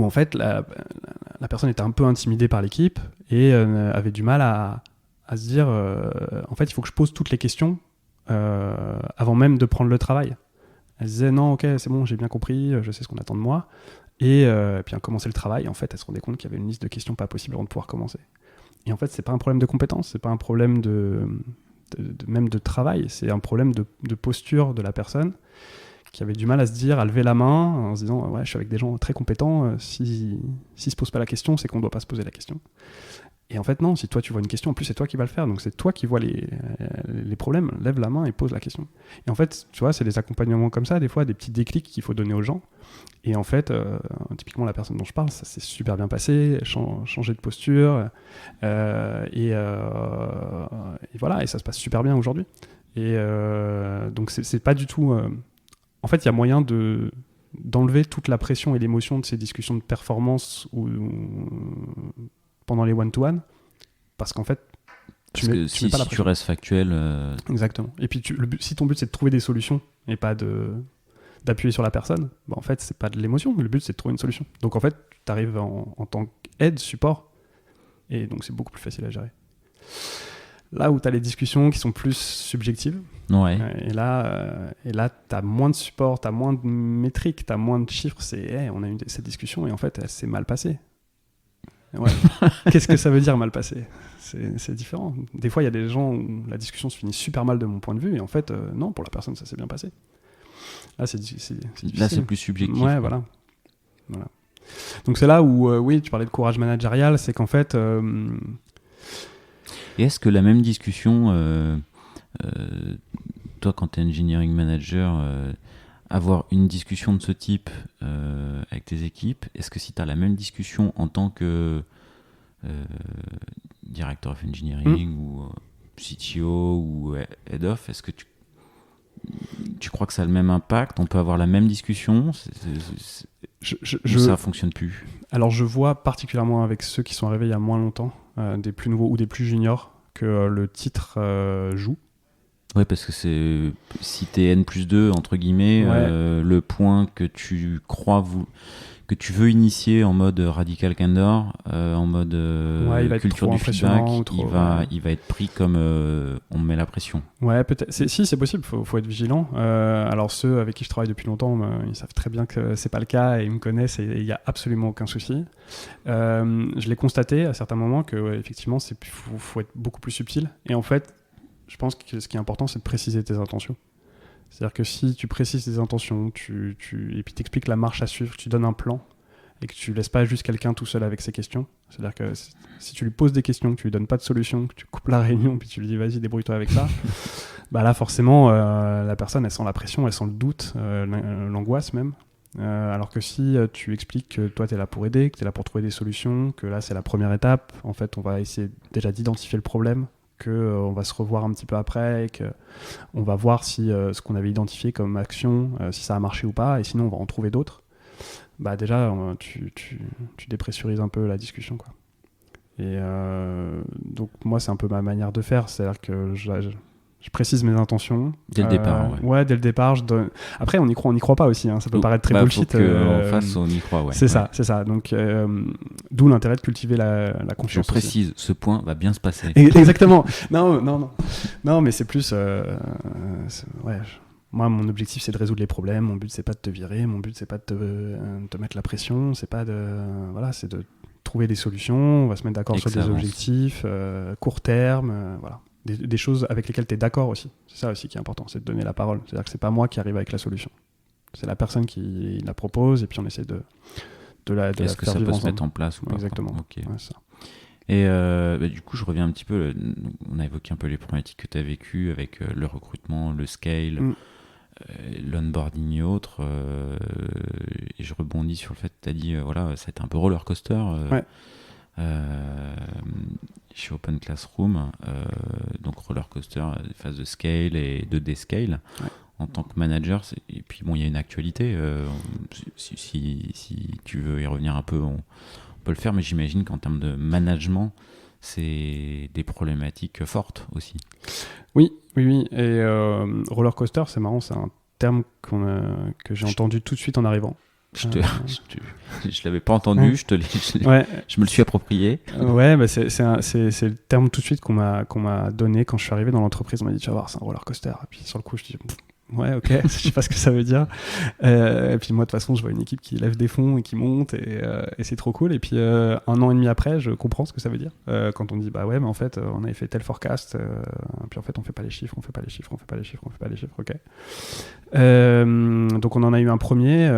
en fait la personne était un peu intimidée par l'équipe et avait du mal à se dire en fait il faut que je pose toutes les questions avant même de prendre le travail. Elle se disait non, ok, c'est bon, j'ai bien compris, je sais ce qu'on attend de moi. Et puis elle commençait le travail, en fait elle se rendait compte qu'il y avait une liste de questions pas possibles avant de pouvoir commencer. Et en fait c'est pas un problème de compétence, c'est pas un problème même de travail, c'est un problème de posture de la personne qui avait du mal à se dire, à lever la main en se disant ouais, je suis avec des gens très compétents, s'ils se posent pas la question, c'est qu'on doit pas se poser la question. Et en fait non, si toi tu vois une question, en plus c'est toi qui vas le faire, donc c'est toi qui vois les problèmes, lève la main et pose la question. Et en fait, tu vois, c'est des accompagnements comme ça, des fois, des petits déclics qu'il faut donner aux gens. Et en fait, typiquement la personne dont je parle, ça s'est super bien passé, changer de posture, et voilà, et ça se passe super bien aujourd'hui. Et donc c'est pas du tout... En fait, il y a moyen d'enlever toute la pression et l'émotion de ces discussions de performance pendant les one-to-one, parce qu'en fait, tu mets pas la pression. Tu restes factuel... Exactement. Et puis si ton but c'est de trouver des solutions et pas d'appuyer sur la personne, bah en fait c'est pas de l'émotion, le but c'est de trouver une solution. Donc en fait tu arrives en tant qu'aide, support, et donc c'est beaucoup plus facile à gérer. Là où tu as les discussions qui sont plus subjectives, ouais. Et là tu as moins de support, tu as moins de métriques, tu as moins de chiffres, c'est on a eu cette discussion et en fait elle s'est mal passée. Ouais. Qu'est-ce que ça veut dire mal passé? C'est différent. Des fois il y a des gens où la discussion se finit super mal de mon point de vue et en fait non, pour la personne ça s'est bien passé. Là c'est difficile. Là c'est plus subjectif. Ouais, voilà. Donc c'est là où oui, tu parlais de courage managérial, c'est qu'en fait et est-ce que la même discussion toi quand tu es engineering manager avoir une discussion de ce type avec tes équipes, est-ce que si tu as la même discussion en tant que director of engineering ou CTO ou head of, est-ce que tu crois que ça a le même impact? On peut avoir la même discussion? Ça fonctionne plus? Alors je vois particulièrement avec ceux qui sont arrivés il y a moins longtemps, des plus nouveaux ou des plus juniors, que le titre joue. Oui, parce que c'est si t'es N+2 entre guillemets, le point que tu crois que tu veux initier en mode radical candor, en mode culture du feedback, il va être pris comme on met la pression. Ouais, peut-être. Si, c'est possible, faut être vigilant. Alors ceux avec qui je travaille depuis longtemps, ils savent très bien que c'est pas le cas et ils me connaissent et il y a absolument aucun souci. Je l'ai constaté à certains moments que effectivement, faut être beaucoup plus subtil. Et en fait, je pense que ce qui est important, c'est de préciser tes intentions. C'est-à-dire que si tu précises tes intentions, et puis t'expliques la marche à suivre, tu donnes un plan, et que tu laisses pas juste quelqu'un tout seul avec ses questions. C'est-à-dire que si tu lui poses des questions, que tu lui donnes pas de solution, que tu coupes la réunion, puis tu lui dis vas-y, débrouille-toi avec ça, bah là forcément, la personne, elle sent la pression, elle sent le doute, l'angoisse même. Alors que si tu expliques que toi t'es là pour aider, que t'es là pour trouver des solutions, que là c'est la première étape, en fait on va essayer déjà d'identifier le problème, qu'on va se revoir un petit peu après et qu'on va voir si ce qu'on avait identifié comme action, si ça a marché ou pas, et sinon on va en trouver d'autres. Bah déjà, tu dépressurises un peu la discussion, quoi. Et donc moi, c'est un peu ma manière de faire, c'est-à-dire que je précise mes intentions. Dès le départ, ouais, dès le départ. Après, on y croit pas aussi, hein. Ça peut paraître très bullshit. En face, on y croit, ouais. C'est ça. Donc, d'où l'intérêt de cultiver la confiance. Je précise, ce point va bien se passer. Exactement. Non, mais c'est plus... Moi, mon objectif, c'est de résoudre les problèmes. Mon but, c'est pas de te virer. Mon but, c'est pas de te mettre la pression. C'est pas c'est de trouver des solutions. On va se mettre d'accord sur des objectifs court terme. Voilà. Des choses avec lesquelles tu es d'accord aussi. C'est ça aussi qui est important, c'est de donner la parole. C'est-à-dire que c'est pas moi qui arrive avec la solution. C'est la personne qui la propose et puis on essaie de la faire vivre ensemble. Est-ce que ça peut se mettre en place ou pas? Exactement. Okay. Ouais, ça. Et du coup, je reviens un petit peu. On a évoqué un peu les problématiques que tu as vécues avec le recrutement, le scale. l'onboarding et autres. Et je rebondis sur le fait que tu as dit, voilà, ça a été un peu roller coaster. Ouais. Chez Open Classroom, donc roller coaster, phase de scale et de descale. Ouais. En tant que manager, et puis bon, il y a une actualité. Si tu veux y revenir un peu, on peut le faire, mais j'imagine qu'en termes de management, c'est des problématiques fortes aussi. Oui. Et roller coaster, c'est marrant, c'est un terme que j'ai entendu tout de suite en arrivant. Je l'avais pas entendu, je me le suis approprié. Ouais, bah c'est le terme tout de suite qu'on m'a donné quand je suis arrivé dans l'entreprise. On m'a dit, tu vas voir, c'est un roller coaster. Et puis sur le coup, je dis, ouais, ok, je sais pas ce que ça veut dire. Et puis moi, de toute façon, je vois une équipe qui lève des fonds et qui monte, et c'est trop cool. Et puis 1 an et demi après, je comprends ce que ça veut dire. Quand on dit, bah ouais, mais en fait, on avait fait tel forecast, puis en fait, on fait pas les chiffres, ok. Donc on en a eu un premier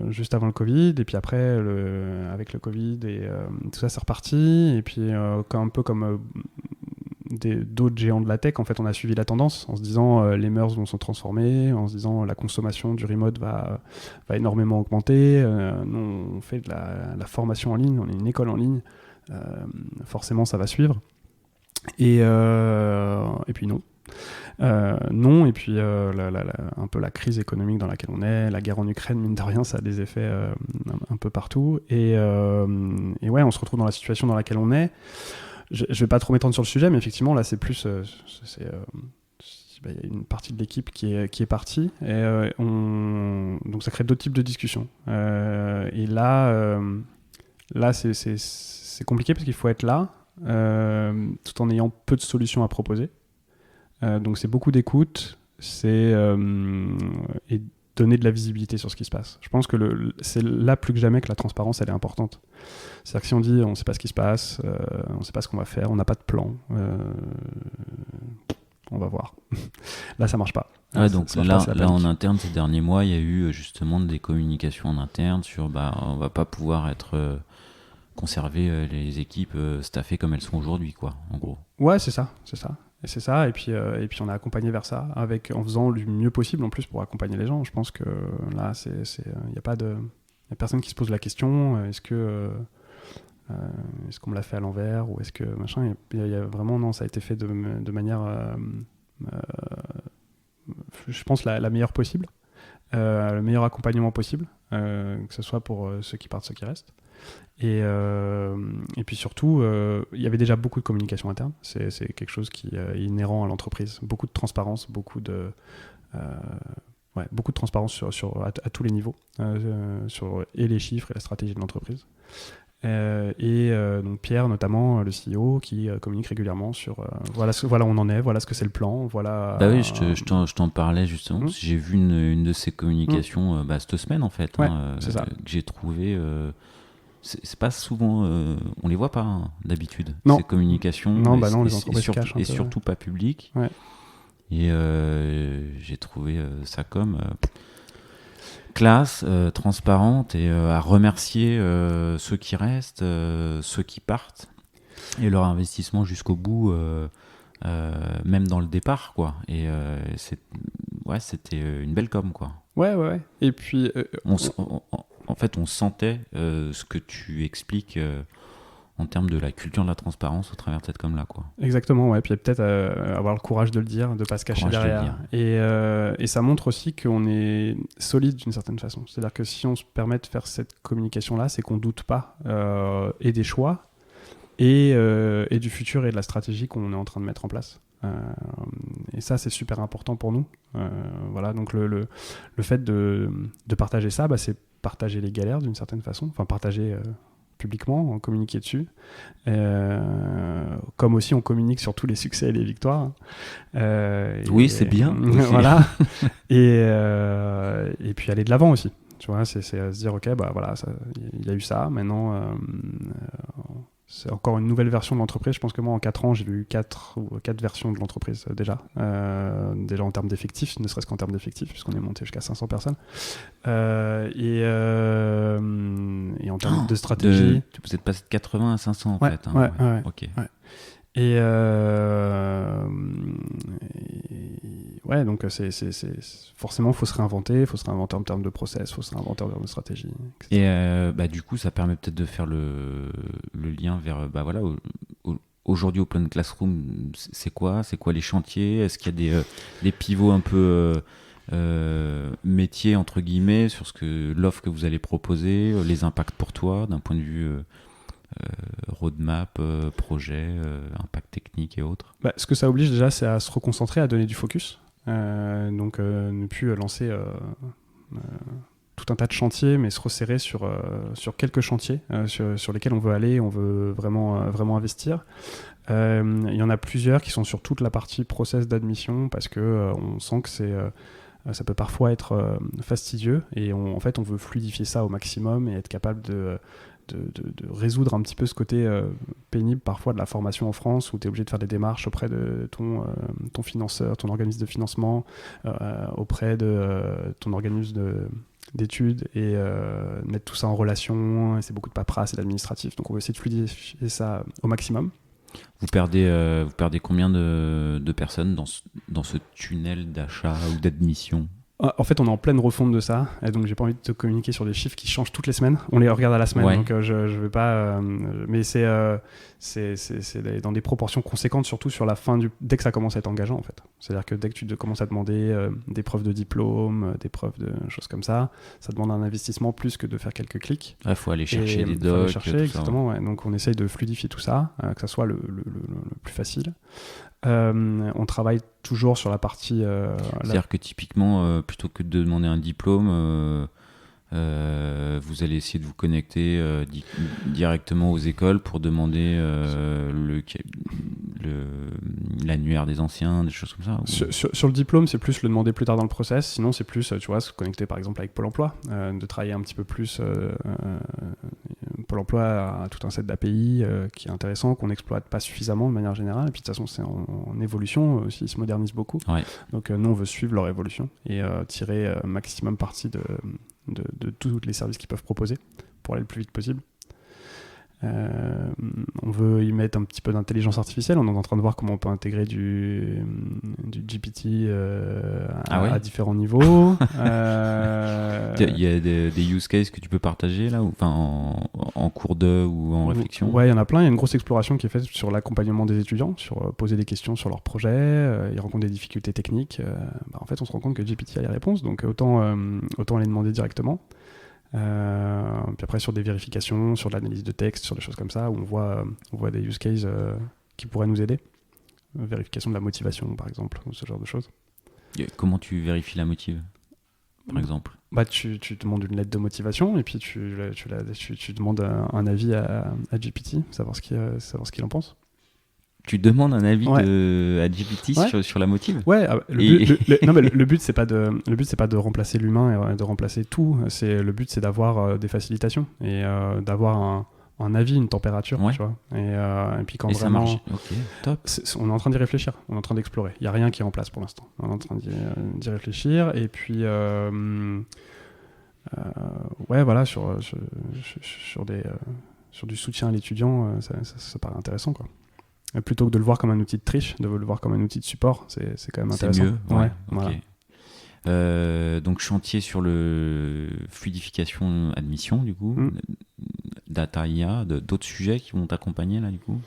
juste avant le Covid, et puis après, avec le Covid, et tout ça, c'est reparti. Et puis, un peu comme d'autres géants de la tech, en fait, on a suivi la tendance en se disant les mœurs vont se transformer, en se disant la consommation du remote va énormément augmenter. Nous, on fait de la formation en ligne, on est une école en ligne, forcément ça va suivre. Et puis non. Non, et puis un peu la crise économique dans laquelle on est, la guerre en Ukraine, mine de rien, ça a des effets un peu partout. Et ouais, on se retrouve dans la situation dans laquelle on est. Je vais pas trop m'étendre sur le sujet, mais effectivement, là, c'est plus... y a une partie de l'équipe qui est partie, et donc ça crée d'autres types de discussions. Et là c'est compliqué parce qu'il faut être là, tout en ayant peu de solutions à proposer. Donc c'est beaucoup d'écoute, et donner de la visibilité sur ce qui se passe. Je pense que c'est là plus que jamais que la transparence, elle est importante. C'est-à-dire que si on dit on ne sait pas ce qui se passe, on ne sait pas ce qu'on va faire, on n'a pas de plan, on va voir. Là, ça marche pas. Ouais, donc là en interne, ces derniers mois, il y a eu justement des communications en interne sur on va pas pouvoir conserver les équipes staffées comme elles sont aujourd'hui, quoi, en gros. Ouais, c'est ça. Et c'est ça, et puis on a accompagné vers ça, en faisant du mieux possible en plus pour accompagner les gens. Je pense que là, il y a personne qui se pose la question, est-ce qu'on me l'a fait à l'envers, ou est-ce que machin. Il y a vraiment, non, ça a été fait de manière, je pense, la meilleure possible, le meilleur accompagnement possible, que ce soit pour ceux qui partent, ceux qui restent. Et puis surtout, il y avait déjà beaucoup de communication interne. C'est quelque chose qui est inhérent à l'entreprise. Beaucoup de transparence, beaucoup de transparence à tous les niveaux, sur et les chiffres et la stratégie de l'entreprise. Donc Pierre, notamment le CEO, qui communique régulièrement sur voilà où on en est, voilà ce que c'est le plan, voilà. Bah oui, je t'en parlais justement. J'ai vu une de ces communications cette semaine en fait, ouais, c'est ça. que j'ai trouvé. C'est pas souvent, on les voit pas d'habitude, ces communications. Non, les entreprises cachent un peu, surtout pas publiques. Ouais. Et j'ai trouvé ça comme classe, transparente, et à remercier ceux qui restent, ceux qui partent, et leur investissement jusqu'au bout, même dans le départ, quoi. Et c'était une belle com, quoi. Ouais. Et puis en fait, on sentait ce que tu expliques en termes de la culture de la transparence au travers de cette com-là, quoi. Exactement, ouais. Puis peut-être avoir le courage de le dire, de ne pas se cacher derrière. Et ça montre aussi qu'on est solide d'une certaine façon. C'est-à-dire que si on se permet de faire cette communication-là, c'est qu'on ne doute pas et des choix et du futur et de la stratégie qu'on est en train de mettre en place. Et ça, c'est super important pour nous. Voilà, donc le fait de partager ça, c'est partager les galères d'une certaine façon, enfin partager publiquement, communiquer dessus, comme aussi on communique sur tous les succès et les victoires. Oui, c'est bien. Voilà. Et puis aller de l'avant aussi. Tu vois, c'est se dire ok, voilà, il y a eu ça. Maintenant, c'est encore une nouvelle version de l'entreprise. Je pense que moi, en 4 ans, j'ai vu 4 versions de l'entreprise déjà. Déjà en termes d'effectifs, ne serait-ce qu'en termes d'effectifs, puisqu'on est monté jusqu'à 500 personnes. Et en termes de stratégie... Vous êtes passé de 80 à 500 en fait. Ouais. Ok. Ouais. Et ouais, donc forcément, il faut se réinventer en termes de process, il faut se réinventer en termes de stratégie, etc. Et du coup, ça permet peut-être de faire le lien vers, voilà, aujourd'hui Open Classroom, c'est quoi les chantiers? Est-ce qu'il y a des pivots un peu métiers entre guillemets sur l'offre que vous allez proposer, les impacts pour toi d'un point de vue roadmap, projet, impact technique et autres? Ce que ça oblige déjà, c'est à se reconcentrer, à donner du focus. Donc ne plus lancer tout un tas de chantiers, mais se resserrer sur quelques chantiers sur lesquels on veut aller, on veut vraiment investir. Il y en a plusieurs qui sont sur toute la partie process d'admission, parce que on sent que ça peut parfois être fastidieux, et en fait on veut fluidifier ça au maximum et être capable de résoudre un petit peu ce côté pénible parfois de la formation en France, où tu es obligé de faire des démarches auprès de ton financeur, ton organisme de financement, auprès de ton organisme d'études, et mettre tout ça en relation, et c'est beaucoup de paperasse et d'administratif, donc on veut essayer de fluidifier ça au maximum. Vous perdez combien de personnes dans ce tunnel d'achat ou d'admission? En fait, on est en pleine refonte de ça, et donc j'ai pas envie de te communiquer sur des chiffres qui changent toutes les semaines. On les regarde à la semaine, Ouais. donc je vais pas. Mais c'est dans des proportions conséquentes, surtout sur la fin dès que ça commence à être engageant, en fait. C'est-à-dire que dès que tu commences à demander des preuves de diplôme, des preuves de choses comme ça demande un investissement plus que de faire quelques clics. Il faut aller chercher des faut aller docs. chercher, exactement, ouais. Donc on essaye de fluidifier tout ça, que ça soit le plus facile. On travaille toujours sur la partie... C'est-à-dire que typiquement, plutôt que de demander un diplôme, vous allez essayer de vous connecter directement aux écoles pour demander l'annuaire des anciens, des choses comme ça, ou... Sur le diplôme, c'est plus le demander plus tard dans le process. Sinon, c'est plus, tu vois, se connecter par exemple avec Pôle emploi, de travailler un petit peu plus. Pôle emploi a tout un set d'API qui est intéressant, qu'on n'exploite pas suffisamment de manière générale. Et puis de toute façon, c'est en évolution aussi, ils se modernisent beaucoup. Ouais. Donc nous, on veut suivre leur évolution et tirer maximum parti de tous les services qu'ils peuvent proposer pour aller le plus vite possible. On veut y mettre un petit peu d'intelligence artificielle. On est en train de voir comment on peut intégrer du GPT à différents niveaux. Il y a des use cases que tu peux partager là, en cours de ou en réflexion? Ouais, il y en a plein. Il y a une grosse exploration qui est faite sur l'accompagnement des étudiants, sur poser des questions sur leurs projets. Ils rencontrent des difficultés techniques. En fait, on se rend compte que GPT a les réponses, donc autant les demander directement. Puis après sur des vérifications, sur de l'analyse de texte, sur des choses comme ça, où on voit des use cases qui pourraient nous aider. Vérification de la motivation, par exemple, ou ce genre de choses. Comment tu vérifies la motive, par exemple? Tu demandes une lettre de motivation, et puis tu demandes un avis à GPT, savoir ce qu'il en pense. Tu demandes un avis Ouais. à GPT Ouais. sur la motive? Ouais, le but c'est pas de remplacer l'humain et de remplacer tout. Le but c'est d'avoir des facilitations et d'avoir un avis, une température, Ouais. tu vois. Et puis quand Et vraiment, ça marche. Ok, top. on est en train d'y réfléchir, on est en train d'explorer. Il y a rien qui est en place pour l'instant. On est en train d'y réfléchir, et puis ouais, voilà, sur du soutien à l'étudiant, ça paraît intéressant, quoi. Plutôt que de le voir comme un outil de triche, de le voir comme un outil de support, c'est quand même intéressant. C'est mieux. Ouais. Voilà. Donc chantier sur le fluidification admission du coup, data IA, d'autres sujets qui vont t'accompagner là du coup?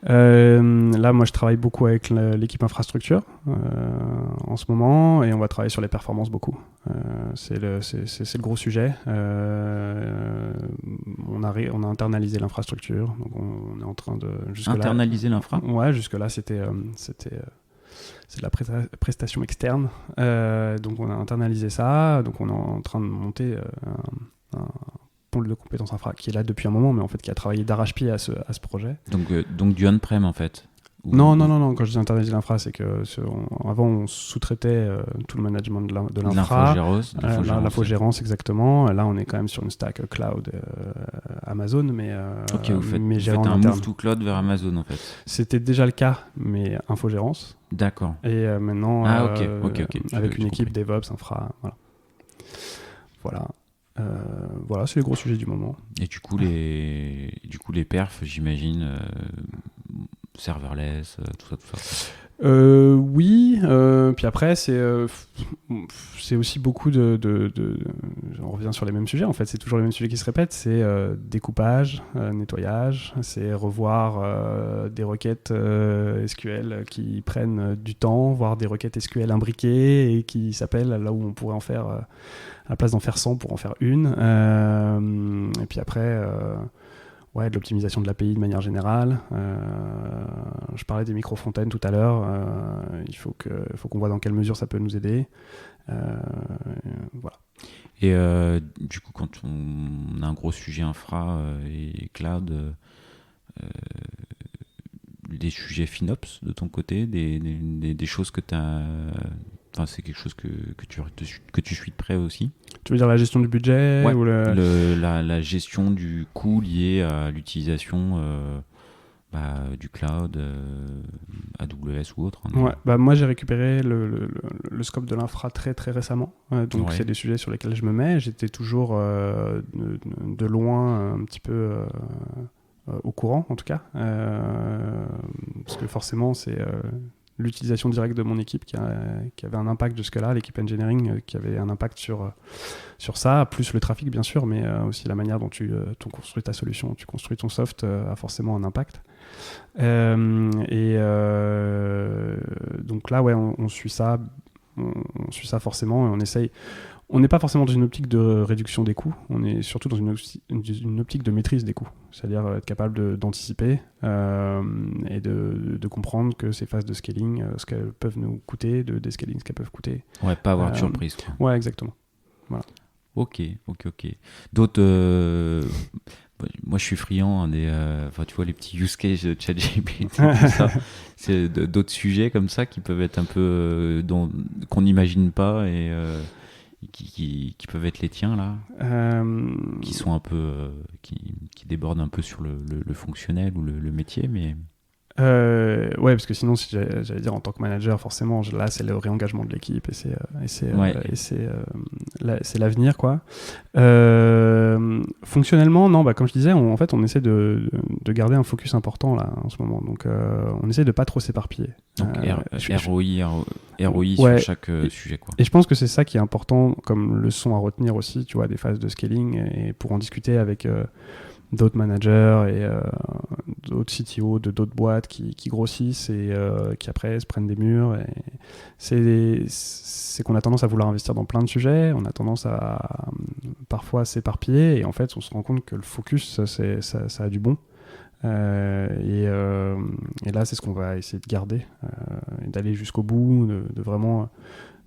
Là, moi, je travaille beaucoup avec l'équipe infrastructure en ce moment, et on va travailler sur les performances beaucoup. C'est le gros sujet. On a internalisé l'infrastructure, donc on est en train de... Internaliser l'infra? Ouais, jusque-là, c'est de la prestation externe. Donc on a internalisé ça, donc on est en train de monter un pôle de compétences infra qui est là depuis un moment, mais en fait qui a travaillé d'arrache-pied à ce projet. Donc du on-prem en fait? Non, quand je dis internaliser l'infra, c'est que avant on sous-traitait tout le management de l'infra, l'infogérance exactement. Là on est quand même sur une stack cloud Amazon, mais vous faites un move to cloud vers Amazon en fait. C'était déjà le cas, mais infogérance. D'accord. Et maintenant avec une équipe DevOps infra, voilà, c'est le gros sujet du moment. Et du coup les perfs, j'imagine, serverless, tout ça. Oui, puis après c'est aussi beaucoup on revient sur les mêmes sujets en fait, c'est toujours les mêmes sujets qui se répètent, c'est découpage, nettoyage, c'est revoir des requêtes SQL qui prennent du temps, voire des requêtes SQL imbriquées et qui s'appellent là où on pourrait en faire, à la place d'en faire 100 pour en faire une, et puis après ouais, de l'optimisation de l'API de manière générale. Je parlais des micro-fontaines tout à l'heure. Il faut qu'on voit dans quelle mesure ça peut nous aider. Voilà. Et du coup, quand on a un gros sujet infra et cloud, des sujets FinOps de ton côté, des choses que tu as... Enfin, c'est quelque chose que tu suis de près aussi. Tu veux dire la gestion du budget ouais, ou la gestion du coût lié à l'utilisation du cloud, AWS ou autre. Ouais, moi j'ai récupéré le scope de l'infra très très récemment, donc c'est des sujets sur lesquels je me mets. J'étais toujours de loin un petit peu au courant en tout cas, parce que forcément c'est l'utilisation directe de mon équipe qui avait un impact jusque-là, l'équipe engineering qui avait un impact sur ça, plus le trafic bien sûr, mais aussi la manière dont tu construis ta solution, tu construis ton soft a forcément un impact. Donc là, ouais, on suit ça, on suit ça forcément et on essaye. On n'est pas forcément dans une optique de réduction des coûts, on est surtout dans une optique de maîtrise des coûts, c'est-à-dire être capable d'anticiper et de comprendre que ces phases de scaling, ce qu'elles peuvent nous coûter, de descaling, ce qu'elles peuvent coûter. Ouais, pas avoir de surprise. Quoi. Ouais, exactement. Voilà. Ok. D'autres... moi, je suis friand tu vois, les petits use cases de ChatGPT, tout ça. C'est d'autres sujets comme ça qui peuvent être un peu... qu'on n'imagine pas et... Qui peuvent être les tiens là, qui sont un peu qui débordent un peu sur le fonctionnel ou le métier, mais ouais, parce que sinon si j'allais dire en tant que manager forcément là c'est le réengagement de l'équipe et c'est l'avenir quoi. Fonctionnellement non, comme je disais en fait on essaie de garder un focus important là en ce moment, donc on essaie de pas trop s'éparpiller. Donc ROI ouais, sur chaque sujet quoi. Et je pense que c'est ça qui est important comme leçon à retenir aussi, tu vois, des phases de scaling, et pour en discuter avec d'autres managers et d'autres CTO de d'autres boîtes qui grossissent et qui après se prennent des murs. Et c'est qu'on a tendance à vouloir investir dans plein de sujets, on a tendance à parfois s'éparpiller, et en fait on se rend compte que le focus ça a du bon. Et là c'est ce qu'on va essayer de garder, et d'aller jusqu'au bout, de vraiment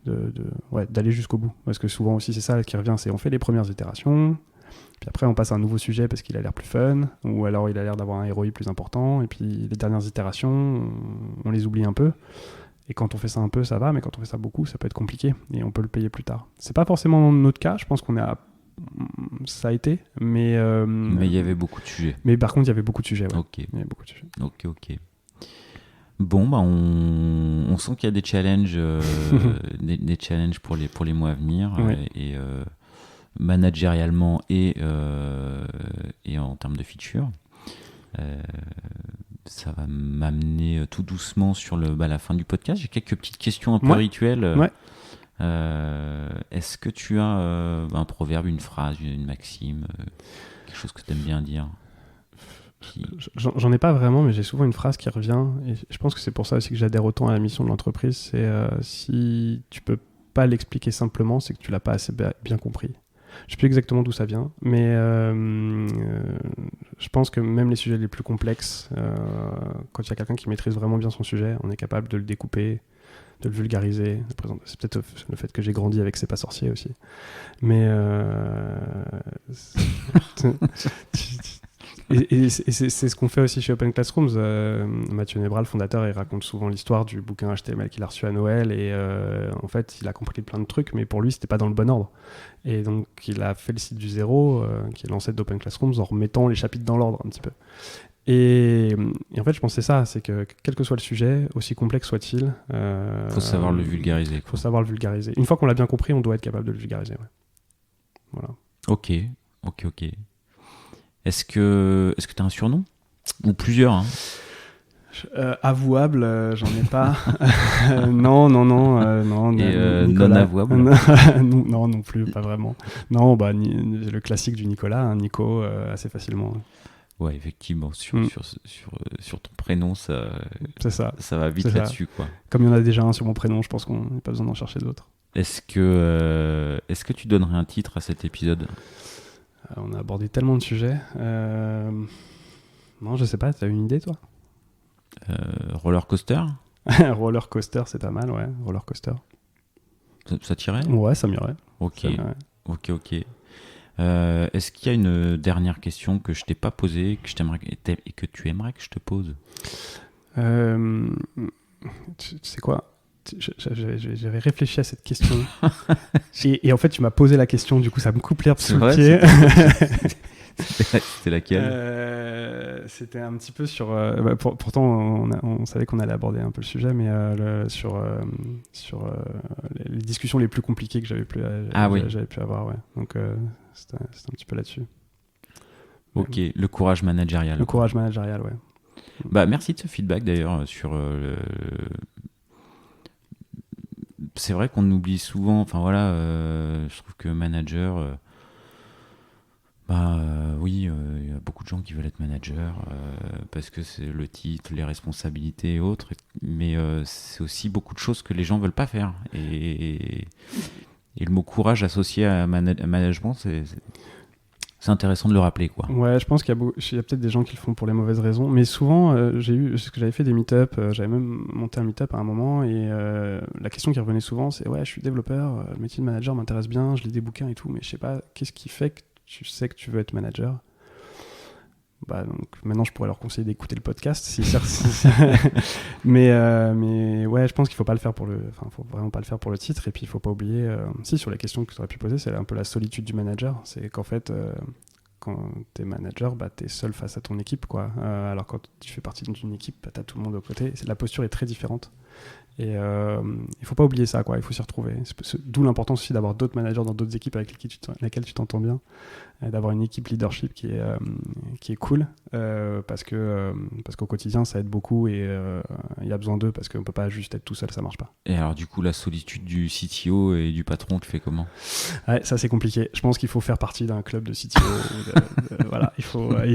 d'aller jusqu'au bout, parce que souvent aussi c'est ça qui revient, c'est on fait les premières itérations, puis après on passe à un nouveau sujet parce qu'il a l'air plus fun, ou alors il a l'air d'avoir un ROI plus important, et puis les dernières itérations on les oublie un peu, et quand on fait ça un peu ça va, mais quand on fait ça beaucoup ça peut être compliqué et on peut le payer plus tard. C'est pas forcément notre cas, je pense qu'on est ça a été, mais il y avait beaucoup de sujets. Mais par contre il y avait beaucoup de sujets, ouais. Ok. Il y avait beaucoup de sujets. Ok. Bon, on sent qu'il y a des challenges, des challenges pour les mois à venir, ouais. et managérialement et en termes de features. Ça va m'amener tout doucement sur la fin du podcast. J'ai quelques petites questions un peu rituelles. Ouais. Est-ce que tu as un proverbe, une phrase, une maxime, quelque chose que tu aimes bien dire? J'en ai pas vraiment, mais j'ai souvent une phrase qui revient, et je pense que c'est pour ça aussi que j'adhère autant à la mission de l'entreprise. C'est si tu peux pas l'expliquer simplement, c'est que tu l'as pas assez bien compris. Je sais plus exactement d'où ça vient, mais je pense que même les sujets les plus complexes, quand il y a quelqu'un qui maîtrise vraiment bien son sujet, on est capable de le découper, de le vulgariser. C'est peut-être le fait que j'ai grandi avec C'est pas sorcier aussi, mais et c'est ce qu'on fait aussi chez Open Classrooms. Mathieu Nebra, le fondateur, il raconte souvent l'histoire du bouquin HTML qu'il a reçu à Noël, et en fait il a compris plein de trucs, mais pour lui c'était pas dans le bon ordre, et donc il a fait le site du zéro, qui est l'ancêtre d'Open Classrooms, en remettant les chapitres dans l'ordre un petit peu. Et en fait je pense que c'est ça, c'est que quel que soit le sujet, aussi complexe soit-il, faut savoir le vulgariser. Faut savoir le vulgariser. Une fois qu'on l'a bien compris, on doit être capable de le vulgariser. Ouais. Voilà. Ok. Est-ce que tu as un surnom? Ou plusieurs, hein? Avouable, j'en ai pas. Non. Et Nicolas. non avouable? Non plus, pas vraiment. Non, le classique du Nicolas, hein, Nico, assez facilement. Ouais, effectivement, sur ton prénom, ça va vite là-dessus, quoi. Comme il y en a déjà un sur mon prénom, je pense qu'on n'a pas besoin d'en chercher d'autres. Est-ce que tu donnerais un titre à cet épisode? On a abordé tellement de sujets. Non, je sais pas, t'as une idée, toi? Roller coaster? Roller coaster, c'est pas mal, ouais. Roller coaster. Ça t'irait? Ouais, ça m'irait. Ok. Est-ce qu'il y a une dernière question que je t'ai pas posée, et que tu aimerais que je te pose? Tu sais quoi? J'avais réfléchi à cette question. et en fait, tu m'as posé la question, du coup, ça me coupe l'herbe sous le pied. C'était laquelle? C'était un petit peu sur... pourtant, on savait qu'on allait aborder un peu le sujet, mais sur les discussions les plus compliquées que j'avais pu avoir. Ouais. Donc, c'était un petit peu là-dessus. Ok, le courage managérial. Le courage managérial, ouais. Merci de ce feedback, d'ailleurs, sur... C'est vrai qu'on oublie souvent... Enfin, voilà, je trouve que manager... oui, il y a beaucoup de gens qui veulent être manager parce que c'est le titre, les responsabilités et autres, mais c'est aussi beaucoup de choses que les gens veulent pas faire. Et le mot courage associé à management, c'est intéressant de le rappeler, quoi. Ouais, je pense qu'il y a peut-être des gens qui le font pour les mauvaises raisons, mais souvent, j'avais fait des meet-up, j'avais même monté un meet-up à un moment, et la question qui revenait souvent, c'est ouais, je suis développeur, le métier de manager m'intéresse bien, je lis des bouquins et tout, mais je sais pas, qu'est-ce qui fait que tu sais que tu veux être manager? Donc maintenant je pourrais leur conseiller d'écouter le podcast mais ouais, je pense qu'il faut vraiment pas le faire pour le titre, et puis il faut pas oublier sur les questions que tu aurais pu poser, c'est un peu la solitude du manager. C'est qu'en fait quand t'es manager, t'es seul face à ton équipe, quoi. Alors quand tu fais partie d'une équipe, t'as tout le monde aux côtés, la posture est très différente. Et il faut pas oublier ça, quoi. Il faut s'y retrouver. D'où l'importance aussi d'avoir d'autres managers dans d'autres équipes avec lesquelles tu t'entends bien, et d'avoir une équipe leadership qui est cool, parce qu'au quotidien ça aide beaucoup, et il y a besoin d'eux, parce qu'on peut pas juste être tout seul, ça marche pas. Et alors du coup, la solitude du CTO et du patron, tu fais comment? Ouais, ça c'est compliqué. Je pense qu'il faut faire partie d'un club de CTO. Voilà, il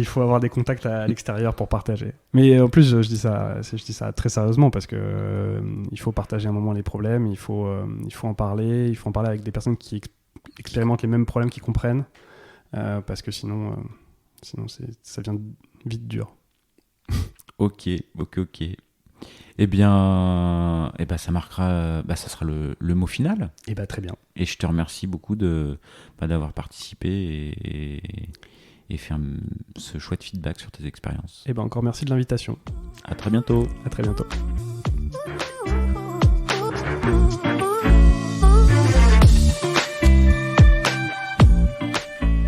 faut avoir des contacts à l'extérieur pour partager. Mais en plus, je dis ça très sérieusement, parce que il faut partager un moment les problèmes, il faut en parler avec des personnes qui expérimentent les mêmes problèmes, qui comprennent, parce que sinon ça devient vite dur. Ok. Eh bien, ça marquera, ça sera le mot final. Très bien. Et je te remercie beaucoup d'avoir participé et fait ce chouette feedback sur tes expériences. Encore merci de l'invitation. À très bientôt. À très bientôt.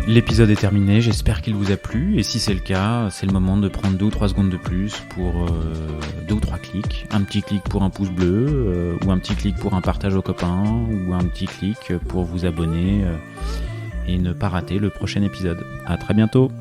L'épisode est terminé, j'espère qu'il vous a plu, et si c'est le cas, c'est le moment de prendre 2 ou 3 secondes de plus pour 2 ou 3 clics. Un petit clic pour un pouce bleu, ou un petit clic pour un partage aux copains, ou un petit clic pour vous abonner et ne pas rater le prochain épisode. À très bientôt.